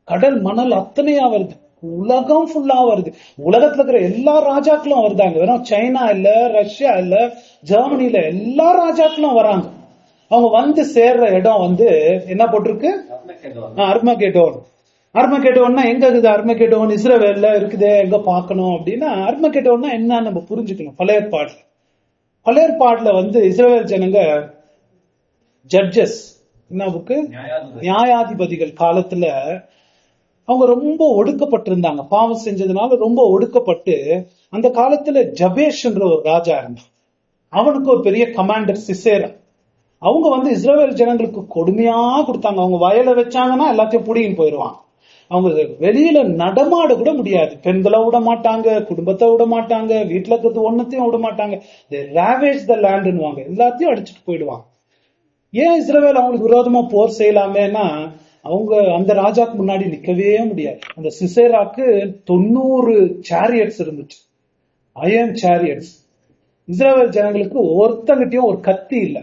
கடல் மணல் அத்தனையா வருது. உலகம் ஃபுல்லா வருது. உலகத்துல இருக்கிற எல்லா ராஜாக்களும் வருதாங்க. வெறும் சைனா இல்ல, ரஷ்யா இல்ல, ஜெர்மனில எல்லா ராஜாக்களும் வராங்க. அவங்க சேர்ற இடம் என்ன போட்டிருக்கு? அர்மகெடோன். அர்மகெடோன்னா எங்க இருக்குது? அர்மகெடோன் இஸ்ரவேல்ல இருக்குது. எங்க பாக்கணும் அப்படின்னா, அர்மகெடோன்னா என்ன நம்ம புரிஞ்சுக்கணும். பழைய ஏற்பாடுல இஸ்ரவேல் ஜனங்க ஜட்ஜஸ், என்ன புக்கு? நியாயாதிபதிகள் காலத்துல அவங்க ரொம்ப ஒடுக்கப்பட்டிருந்தாங்க. பாவம் செஞ்சதுனால ரொம்ப ஒடுக்கப்பட்டு, அந்த காலத்துல ஜபேஷ்ன்ற ஒரு ராஜா இருந்தான். அவனுக்கு ஒரு பெரிய கமாண்டர் சிசேரா. அவங்க இஸ்ரவேல் ஜனங்களுக்கு கொடுமையா கொடுத்தாங்க. அவங்க வயலை வச்சாங்கன்னா எல்லாத்தையும் புடிங்கின்னு போயிடுவாங்க. அவங்க வெளியில நடமாட கூட முடியாது. பெண்களை விட மாட்டாங்க, குடும்பத்தை விட மாட்டாங்க, வீட்டுல இருக்கிறது ஒன்னத்தையும் விட மாட்டாங்க. ராவேஜ் த லேண்ட்னுவாங்க, எல்லாத்தையும் அடிச்சுட்டு போயிடுவாங்க. ஏன் இஸ்ரவேல் அவங்களுக்கு விரோதமா போர் செய்யலாமேனா, அவங்க அந்த ராஜாக்கு முன்னாடி நிக்கவே முடியாது. அந்த சிசேராக்கு 90 சாரியட்ஸ் இருந்துச்சு, அயன் சாரியட்ஸ். இஸ்ரவேல் ஜனங்களுக்கு ஒருத்தங்கிட்டையும் ஒரு கத்தி இல்ல,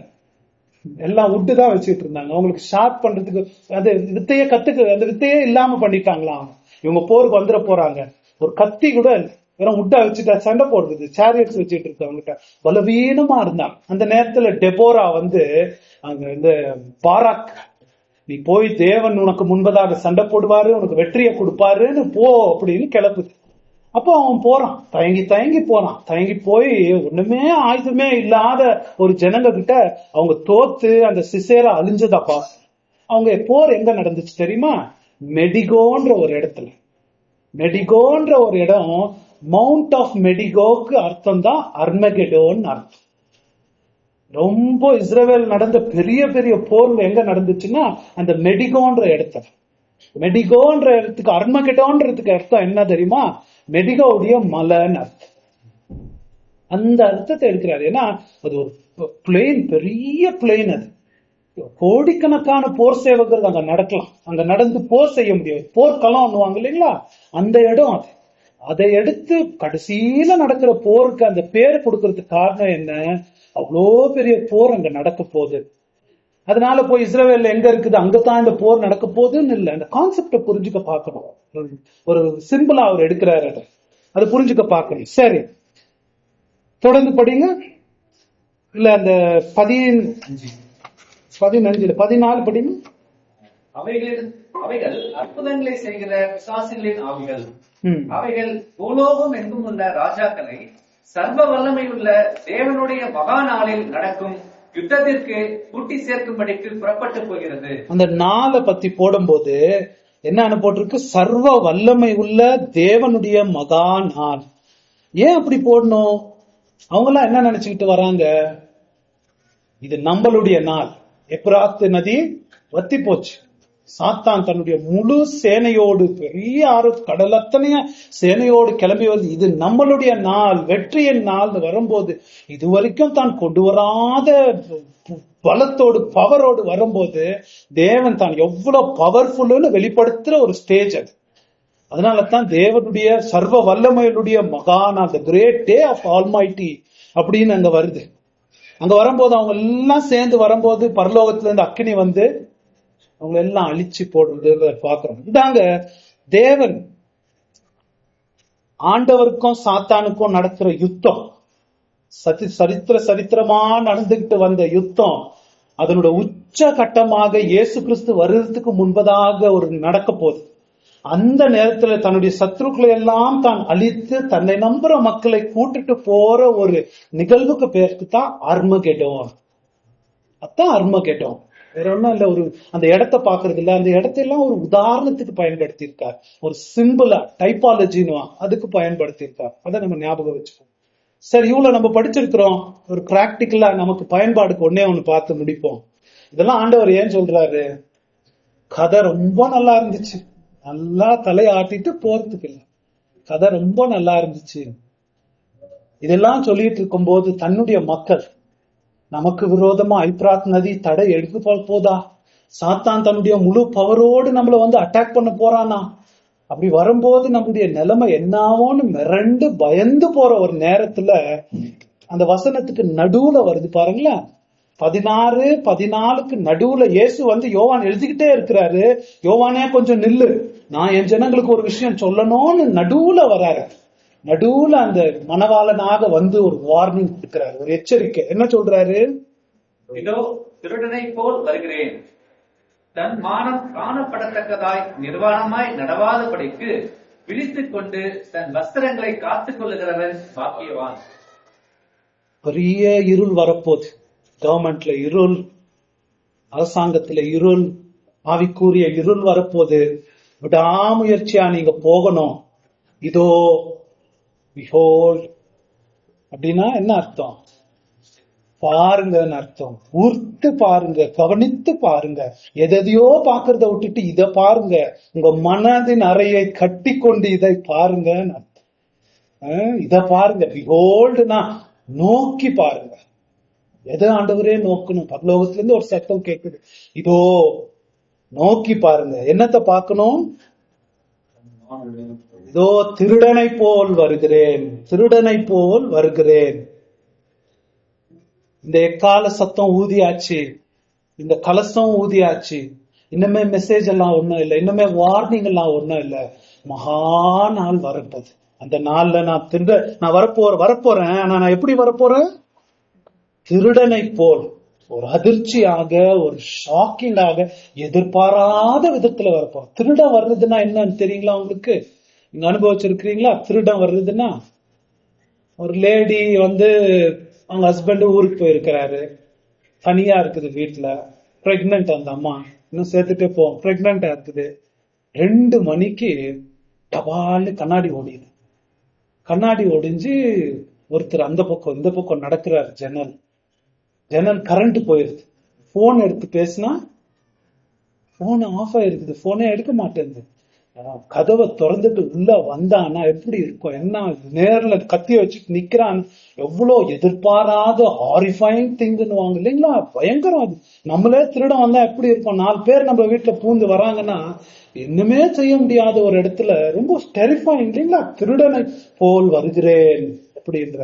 எல்லாம் விட்டு தான் வச்சுட்டு இருந்தாங்க. அவங்களுக்கு ஷார்ட் பண்றதுக்கு அந்த வித்தையே இல்லாம பண்ணிட்டாங்களாம். இவங்க போருக்கு வந்துட போறாங்க, ஒரு கத்தி கூட இல்லை, வெறும் உட்டா வச்சுட்டா சண்டை போடுறது. சாரியட்ஸ் வச்சுட்டு இருக்கவங்கிட்ட பலவீனமா இருந்தாங்க. அந்த நேரத்துல டெபோரா அங்க இந்த பாராக், நீ போய் தேவன் உனக்கு முன்பதாக சண்டை போடுவாரு, உனக்கு வெற்றியை கொடுப்பாருன்னு போ அப்படின்னு கிளப்புது. அப்போ அவன் போறான், தயங்கி போறான். தயங்கி போய் ஒண்ணுமே ஆயுதமே இல்லாத ஒரு ஜனங்க கிட்ட அவங்க தோத்து அந்த சிசேரா அழிஞ்சதாப்பா. அவங்க போர் எங்க நடந்துச்சு தெரியுமா? மெடிகோன்ற ஒரு இடத்துல. மெடிகோன்ற ஒரு இடம், மவுண்ட் ஆஃப் மெடிகோக்கு அர்த்தம் தான் அர்மகெடோன்னு அர்த்தம். ரொம்ப இஸ்ரவேல் நடந்த பெரிய பெரிய போர் எங்க நடந்துச்சுன்னா அந்த மெடிகோன்ற இடத்துல. மெடிகோன்ற இடத்துக்கு அர்மகெடோன்றதுக்கு அர்த்தம் என்ன தெரியுமா? மெடிகோவுடைய மலைன்னு அர்த்தம். அந்த அர்த்தத்தை எடுக்கிறாரு. ஏன்னா அது ஒரு பிளேன், பெரிய பிளேன். அது கோடிக்கணக்கான போர் சேவகர்கள் அங்க நடக்கலாம், அங்க நடந்து போர் செய்ய முடியாது. போர்க்களம் ஒண்ணுவாங்க இல்லைங்களா, அந்த இடம் அது. அதை எடுத்து கடைசியில நடக்கிற போருக்கு அந்த பேரை கொடுக்கறதுக்கு காரணம் என்ன? அவ்வளோ பெரிய போர் அங்க நடக்க போகுது. அதனால போய் இஸ்ரவேல் எங்க இருக்குது, அங்கதான் இந்த போர் நடக்க போகுதுன்னு இல்லை. அந்த கான்செப்ட புரிஞ்சுக்க பார்க்கணும். ஒரு சிம்பிளா அவர் எடுக்கிறாரு, அதை புரிஞ்சுக்க பார்க்கணும். சரி, தொடர்ந்து படிங்க. இல்ல அந்த 14 படிங்க.
அவைகள் அற்புதங்களை செய்கிற பிசாசுகளின் ஆவிகள். அவைகள் பூலோகம் எங்கும் உள்ள ராஜாக்களை சர்வ வல்லமை உள்ள தேவனுடைய மகா நாளில் நடக்கும் யுத்தத்திற்கு கூட்டி சேர்க்கும்படிக்கு புறப்பட்டு போகிறது.
அந்த நாளை பத்தி போடும்போது என்ன போட்டிருக்கு? சர்வ வல்லமை உள்ள தேவனுடைய மகா நாள். ஏன் அப்படி போடணும்? அவங்க எல்லாம் என்ன நினைச்சுக்கிட்டு வராங்க? இது நம்மளுடைய நாள். எப்ராத்து நதி வத்தி போச்சு. சாத்தான் தன்னுடைய முழு சேனையோடு, பெரிய கடல் அத்தனைய சேனையோடு கிளம்பி வருது. இது நம்மளுடைய நாள், வெற்றியின் நாள் வரும்போது, இதுவரைக்கும் தான் கொண்டு வராத பலத்தோடு பவரோடு வரும்போது தேவன் தான் எவ்வளவு பவர்ஃபுல்னு வெளிப்படுத்துற ஒரு ஸ்டேஜ் அது. அதனால தான் தேவனுடைய சர்வ வல்லமையுடைய மகான், அந்த கிரேட் டே ஆஃப் ஆல்மைட்டி அப்படின்னு அங்க வருது. அங்க வரும்போது அவங்க எல்லாம் சேர்ந்து வரும்போது பரலோகத்துல இருந்து அக்கினி வந்து அவங்க எல்லாம் அழிச்சு போடுறது பாக்குறோம். இதாங்க தேவன் ஆண்டவருக்கும் சாத்தானுக்கும் நடக்கிற யுத்தம். சரித்திரமா நடந்துகிட்டு வந்த யுத்தம் அதனோட உச்ச கட்டமாக இயேசு கிறிஸ்து வருவதற்கு முன்பதாக ஒரு நடக்க போகுது. அந்த நேரத்துல தன்னுடைய சத்துருக்களை எல்லாம் தான் அழித்து தன்னை நம்புற மக்களை கூட்டிட்டு போற ஒரு நிகழ்வுக்கு பேருக்கு தான் அர்மகெடோன். அதான் அர்மகெடோன், வேற ஒன்னும் இல்ல. ஒரு அந்த இடத்தை பாக்குறது இல்ல, அந்த இடத்தையெல்லாம் ஒரு உதாரணத்துக்கு பயன்படுத்தி இருக்கார், ஒரு சிம்பிளா டைப்பாலஜின்னு அதுக்கு பயன்படுத்தி இருக்கார். அதை நம்ம ஞாபகம் வச்சுக்கோம். சரி, இவ்வளவு நம்ம படிச்சிருக்கிறோம். ஒரு பிராக்டிக்கலா நமக்கு பயன்பாடுக்கு ஒன்னே ஒண்ணு பார்த்து முடிப்போம். இதெல்லாம் ஆண்டவர் ஏன் சொல்றாரு? கதை ரொம்ப நல்லா இருந்துச்சு, நல்லா தலையாட்டிட்டு போறதுக்கு இல்ல, கதை ரொம்ப நல்லா இருந்துச்சு. இதெல்லாம் சொல்லிட்டு இருக்கும் போது தன்னுடைய மக்கள் நமக்கு விரோதமா ஐப்ராத் நதி தடை எடுக்க போதா, சாத்தான் தன்னுடைய முழு பவரோடு நம்மள வந்து அட்டாக் பண்ண போறானா, அப்படி வரும்போது நம்முடைய நிலைமை என்னாவோன்னு மிரண்டு பயந்து போற ஒரு நேரத்துல அந்த வசனத்துக்கு நடுவுல வருது பாருங்களேன். 16-14 நடுவுல இயேசு வந்து யோவான் எழுதிக்கிட்டே இருக்கிறாரு. யோவானே கொஞ்சம் நில்லு, நான் என் ஜனங்களுக்கு ஒரு விஷயம் சொல்லணும்னு நடுவுல வராரு. நடுவுல அந்த மணவாளனாக வந்து ஒரு வார்னிங் இருக்கிறாரு, ஒரு எச்சரிக்கை. என்ன சொல்றாரு?
இதோ திருடனை போல் வருகிறேன், தன் மானம் காணப்படத்தக்கதாய் நிர்வாணமாய் நடவாதபடிக்கு விழித்துக் கொண்டு தன் வஸ்திரங்களை காத்துக் கொள்ளுகிறவன் பாக்கியவான்.
பெரிய இருள் வரப்போகுது. கவர்மெண்ட்ல இருள், அரசாங்கத்துல இருள், ஆவிக்குரிய இருள் வரப்போகுது. விடாமுயற்சியா நீங்க போகணும். இதோ behold அப்படின்னா என்ன அர்த்தம்? பாருங்கன்னு அர்த்தம். ஊர்த்து பாருங்க, கவனித்து பாருங்க. எதையோ பாக்குறத விட்டுட்டு இத பாருங்க. உங்க மனதின் அறையை கட்டி கொண்டு இதை பாருங்கன்னு அர்த்தம். இத பாருங்க, beholdனா நோக்கி பாருங்க. எதை ஆண்டவரே நோக்கணும்? பரலோகத்துல இருந்து ஒரு சத்தம் கேட்குது, இதோ நோக்கி பாருங்க. என்னத்தை பார்க்கணும்? இதோ திருடனை போல் வருகிறேன், திருடனை போல் வருகிறேன். இந்த எக்கால சத்தம் ஊதியாச்சு, இந்த கலசம் ஊதியாச்சு. இன்னுமே மெசேஜ் எல்லாம் ஒண்ணும் இல்லை, இன்னுமே வார்னிங் எல்லாம் ஒண்ணும் இல்லை. மகா நாள் வரப்போகுது. அந்த நாள்ல நான் வரப்போறேன். நான் எப்படி வரப்போறேன்? திருடனை போல், ஒரு அதிர்ச்சியாக, ஒரு ஷாக்கிங்காக, எதிர்பாராத விதத்துல வரப்போம். திருடன் வர்றதுன்னா என்னன்னு தெரியுங்களா உங்களுக்கு? நீங்க அனுபவிச்சிருக்கிறீங்களா? திருடன் வர்றதுன்னா, ஒரு லேடி வந்து அவங்க ஹஸ்பண்ட் ஊருக்கு போயிருக்கிறாரு, தனியா இருக்குது வீட்டுல, பிரெக்னன்ட். அந்த அம்மா இன்னும் சேர்த்துட்டே போவோம், பிரெக்னண்டா இருக்குது. 2 மணிக்கு டபால்னு கண்ணாடி ஓடிது. கண்ணாடி ஒடிஞ்சு ஒருத்தர் அந்த பக்கம் இந்த பக்கம் நடக்கிறாரு. ஜன்னல் கரண்ட் போயிருது. போன் எடுத்து பேசினா போன் ஆஃப் ஆயிருக்குது, போனே எடுக்க மாட்டேங்குது. கதவை திறந்துட்டு உள்ள வந்தானா எப்படி இருக்கும்? என்ன நேர்ல கத்திய வச்சுட்டு நிக்கிறான். எவ்வளவு எதிர்பாராத ஹாரிஃபைங் திங்னுவாங்க இல்லைங்களா? பயங்கரம் அது. நம்மளே திருடம் வந்தா எப்படி இருக்கும்? 4 பேர் நம்ம வீட்டுல பூந்து வராங்கன்னா இன்னுமே செய்ய முடியாத ஒரு இடத்துல ரொம்ப டெரிஃபைங் இல்லைங்களா? திருடனை போல் வருகிறேன் அப்படின்ற.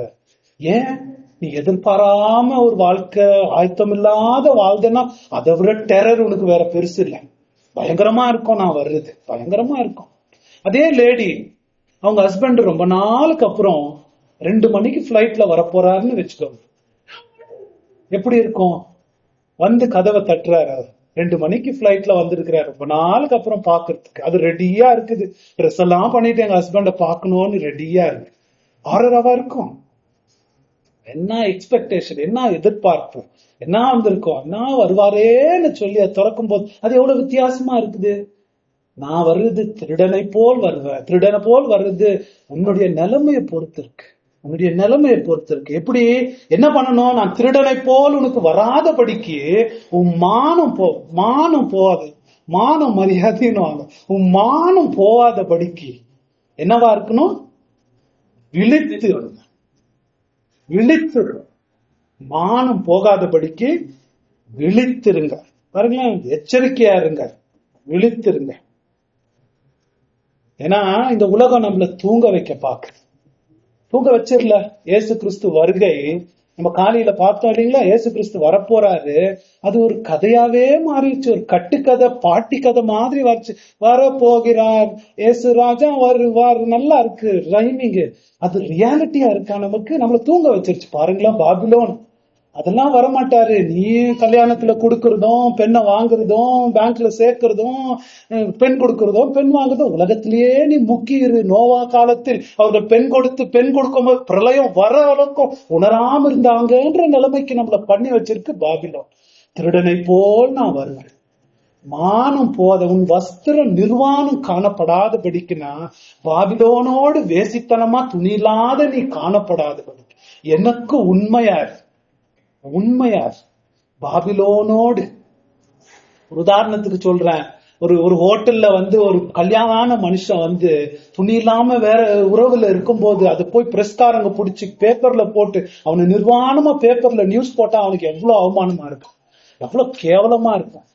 ஏன்? நீ எதிர்பாராம ஒரு வாழ்க்கை, ஆயத்தம் இல்லாத வாழ்ந்தனா அதை விட டெரர் உனக்கு வேற பெருசு இல்லை. பயங்கரமா இருக்கும் நான் வர்றது, பயங்கரமா இருக்கும். அதே லேடி அவங்க ஹஸ்பண்ட் ரொம்ப நாளுக்கு அப்புறம் 2 மணிக்கு பிளைட்ல வரப்போறாருன்னு வச்சுக்கோங்க, எப்படி இருக்கும்? வந்து கதவை தட்டுறாரு. 2 மணிக்கு பிளைட்ல வந்திருக்கிறாரு, ரொம்ப நாளுக்கு அப்புறம் பாக்குறதுக்கு. அது ரெடியா இருக்குது, ட்ரெஸ் எல்லாம் பண்ணிட்டு எங்க ஹஸ்பண்ட பாக்கணும்னு ரெடியா இருக்கு. 6:30 இருக்கும். என்ன எக்ஸ்பெக்டேஷன், என்ன எதிர்பார்ப்பு, என்ன வந்திருக்கோம், என்ன வருவாரேன்னு சொல்லி அதை திறக்கும் போது அது எவ்வளவு வித்தியாசமா இருக்குது. நான் வர்றது திருடனை போல் வருவேன், திருடனை போல் வர்றது உன்னுடைய நிலைமையை பொறுத்து இருக்கு. உன்னுடைய நிலைமையை பொறுத்து இருக்கு. எப்படி என்ன பண்ணணும்? நான் திருடனை போல் உனக்கு வராதபடிக்கு உன் மானம் போகாது, மானம் மரியாதைன்னு வாங்க, உன் மானம் போகாதபடிக்கு என்னவா இருக்கணும்? விழித்து மானம் போகாதபடிக்கு விழித்திருங்க. பாருங்களேன், எச்சரிக்கையா இருங்க, விழித்திருங்க. ஏன்னா இந்த உலகம் நம்மள தூங்க வைக்க பாக்குது. தூங்க வச்சிடல. இயேசு கிறிஸ்து வருகை நம்ம காலையில பார்த்தோம் இல்லைங்களா? இயேசு கிறிஸ்து வரப்போறாரு. அது ஒரு கதையாவே மாறிடுச்சு, ஒரு கட்டுக்கதை, பாட்டி கதை மாதிரி வச்சு வர போகிறார் இயேசு ராஜா வருவார். நல்லா இருக்கு ரைமிங், அது ரியாலிட்டியா இருக்கா? நம்மள தூங்க வச்சிருச்சு. பாருங்களேன், பாபிலோன் அதெல்லாம் வரமாட்டாரு. நீ கல்யாணத்துல கொடுக்கறதும், பெண்ணை வாங்குறதும், பேங்க்ல சேர்க்கறதும், பெண் கொடுக்கறதும், பெண் வாங்குறதும், உலகத்திலேயே நீ முக்கியிரு. நோவா காலத்தில் அவர்கள் பெண் கொடுக்கும் போது பிரளயம் வர அளவுக்கும் உணராம இருந்தாங்கன்ற நிலைமைக்கு நம்மள பண்ணி வச்சிருக்கு பாபிலோன். திருடனை போல் நான் வருவேன், மானம் போத உன் வஸ்திரம் நிர்வாணம் காணப்படாதபடிக்குன்னா, பாபிலோனோடு வேசித்தனமா துணியில்லாத நீ காணப்படாதபடிக்கு எனக்கு உண்மையார் பாபிலோனோடு. ஒரு உதாரணத்துக்கு சொல்றேன், ஒரு ஹோட்டல்ல ஒரு கல்யாணமான மனுஷன் துணி இல்லாம வேற உறவுல இருக்கும் போது அது போய் பிரஸ்காரங்க பிடிச்சி பேப்பர்ல போட்டு அவனை நிர்வாணமா பேப்பர்ல நியூஸ் போட்டா அவனுக்கு எவ்வளவு அவமானமா இருக்கும், எவ்வளவு கேவலமா இருக்கும்.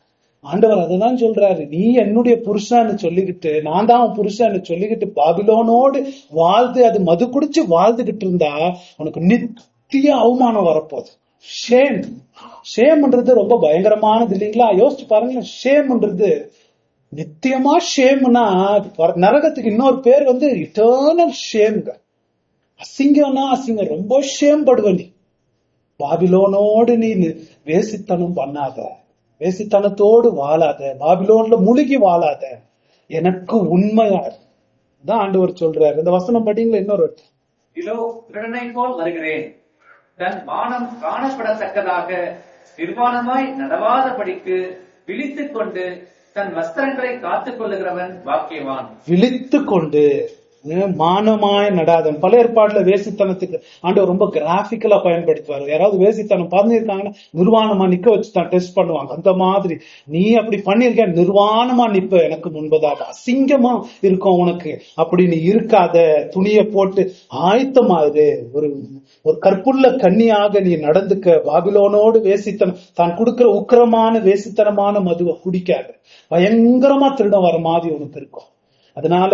ஆண்டவர் அததான் சொல்றாரு, நீ என்னுடைய புருஷன்னு சொல்லிக்கிட்டு, நான் தான் அவன் புருஷன்னு சொல்லிக்கிட்டு பாபிலோனோடு வாழ்ந்து அது மது குடிச்சு வாழ்ந்துகிட்டு இருந்தா உனக்கு நித்திய அவமானம் வரப்போகுது. ஷேம்ன்றது ரொம்ப பயங்கரமானது இல்லைங்களா? யோசிச்சு பாருங்க, ஷேம்ன்றது நித்தியமா ஷேம்னா நரகத்துக்கு இன்னொரு பேர் இட்டர்னல் ஷேம்ங்க. அசிங்கம்னா அசிங்கம், ரொம்ப ஷேம் படுவ நீ. பாபிலோனோடு நீ வேசித்தனம் பண்ணாத, வேசித்தனத்தோடு வாழாத, பாபிலோன்ல முழுகி வாழாத, எனக்கு உண்மையார் தான் ஆண்டவர் சொல்றாரு. இந்த வசனம் படிங்களா? இன்னொரு
இதோ திருடனை போல் வருகிறேன், தன் மானம் காணப்படத்தக்கதாக நிர்வாணமாய் நடவாதபடிக்கு விழித்துக் கொண்டு தன் வஸ்திரங்களை காத்துக் கொள்ளுகிறவன் பாக்கியவான்.
விழித்துக் கொண்டு மானமாய் நடாதன். பல ஏற்பாடுல வேசித்தனத்துக்கு ஆண்டவர் ரொம்ப கிராபிக்கலா பயன்படுத்துவாரு. யாராவது வேசித்தனம் பண்ணிருக்காங்கன்னா நிர்வாணமா நிக்க வச்சுதான் டெஸ்ட் பண்ணுவாங்க. அந்த மாதிரி நீ அப்படி பண்ணிருக்க, நிர்வாணமா நிப்ப எனக்கு முன்பதாக, அசிங்கமா இருக்கும் உனக்கு, அப்படி நீ இருக்காத, துணிய போட்டு ஆயத்தமாகுது, ஒரு கற்புள்ள கன்னியாக நீ நடந்துக்க. பாபிலோனோடு வேசித்தனம், தான் கொடுக்கிற உக்கிரமான வேசித்தனமான மதுவை குடிக்காத, பயங்கரமா திருடம் வர மாதிரி உனக்கு இருக்கும். அதனால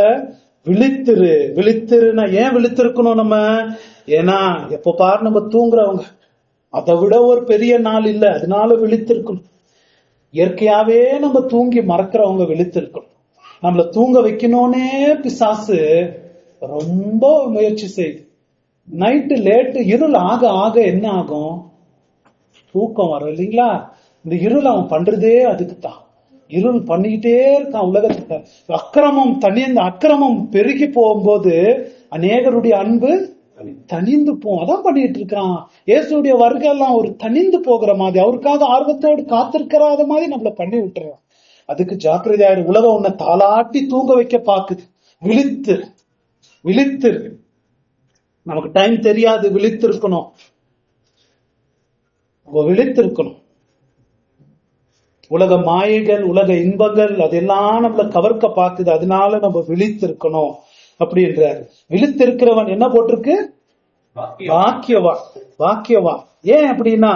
விழித்திருனா ஏன் விழித்திருக்கணும் நம்ம? ஏன்னா எப்ப பாரு நம்ம தூங்குறவங்க, அதை விட ஒரு பெரிய நாள் இல்ல, அதனால விழித்திருக்கணும். இயற்கையாவே நம்ம தூங்கி மறக்கிறவங்க விழித்திருக்கணும். நம்மள தூங்க வைக்கணும்னே பிசாசு ரொம்ப முயற்சி செய்யுது. நைட்டு லேட்டு இருள் ஆக ஆக என்ன ஆகும்? தூக்கம் வரும் இல்லைங்களா? இந்த இருள் அவன் பண்றதே அதுக்குத்தான். இருள் பண்ணிக்கிட்டே இருக்கான் உலகத்துக்கு. அக்கிரமம் இந்த அக்கிரமம் பெருகி போகும்போது அநேகருடைய அன்பு தனிந்து போகும். அதான் பண்ணிட்டு இருக்கான். இயேசுடைய வருகை எல்லாம் ஒரு தனிந்து போகிற மாதிரி, அவருக்காக ஆர்வத்தோடு காத்திருக்கிறாத மாதிரி நம்மள பண்ணி விட்டுறான். அதுக்கு ஜாக்கிரதையாயிரு. உலகம் உன்னை தாளாட்டி தூங்க வைக்க பாக்குது. விழித்து நமக்கு டைம் தெரியாது, விழித்திருக்கணும். உலக மாயைகள், உலக இன்பங்கள் அதெல்லாம் நம்மள கவர்க்க பாக்குது, அதனால நம்ம விழித்திருக்கணும் அப்படின்றாரு. விழித்திருக்கிறவன் என்ன போட்டிருக்கு? பாக்கியவான். ஏன் அப்படின்னா,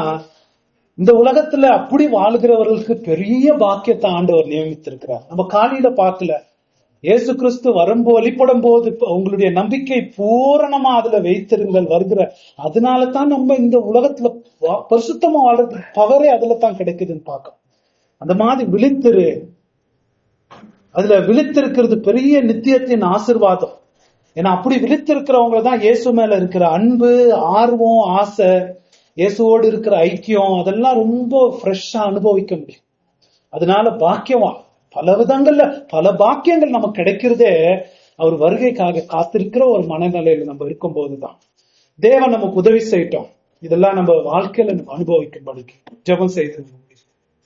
இந்த உலகத்துல அப்படி வாழ்கிறவர்களுக்கு பெரிய பாக்கியத்தை ஆண்டவர் நியமித்திருக்கிறார். நம்ம காலையில பார்க்கல, இயேசு கிறிஸ்து வெளிப்படும் போது உங்களுடைய நம்பிக்கை பூரணமா அதுல வைத்திருங்கள் வருகிற. அதனால தான் நம்ம இந்த உலகத்துல பரிசுத்தமா வாழ்றது பவரே அதுல தான் கிடைக்குதுன்னு பார்க்க. அந்த மாதிரி அதுல விழித்திருக்கிறது பெரிய நித்தியத்தின் ஆசீர்வாதம். ஏன்னா அப்படி விழித்திருக்கிறவங்க தான் இயேசு மேல இருக்கிற அன்பு, ஆர்வம், ஆசை, இயேசுவோடு இருக்கிற ஐக்கியம், அதெல்லாம் ரொம்ப ஃப்ரெஷ்ஷா அனுபவிக்க முடியும். அதனால பாக்கியமா பல விதங்கள்ல பல பாக்கியங்கள் நமக்கு கிடைக்கிறதே அவர் வருகைக்காக காத்திருக்கிற ஒரு மனநிலையில நம்ம இருக்கும் போதுதான். தேவன் நமக்கு உதவி செய்யட்டும். இதெல்லாம் நம்ம வாழ்க்கையில நம்ம அனுபவிக்கும்படிக்கு ஜெபம் செய்து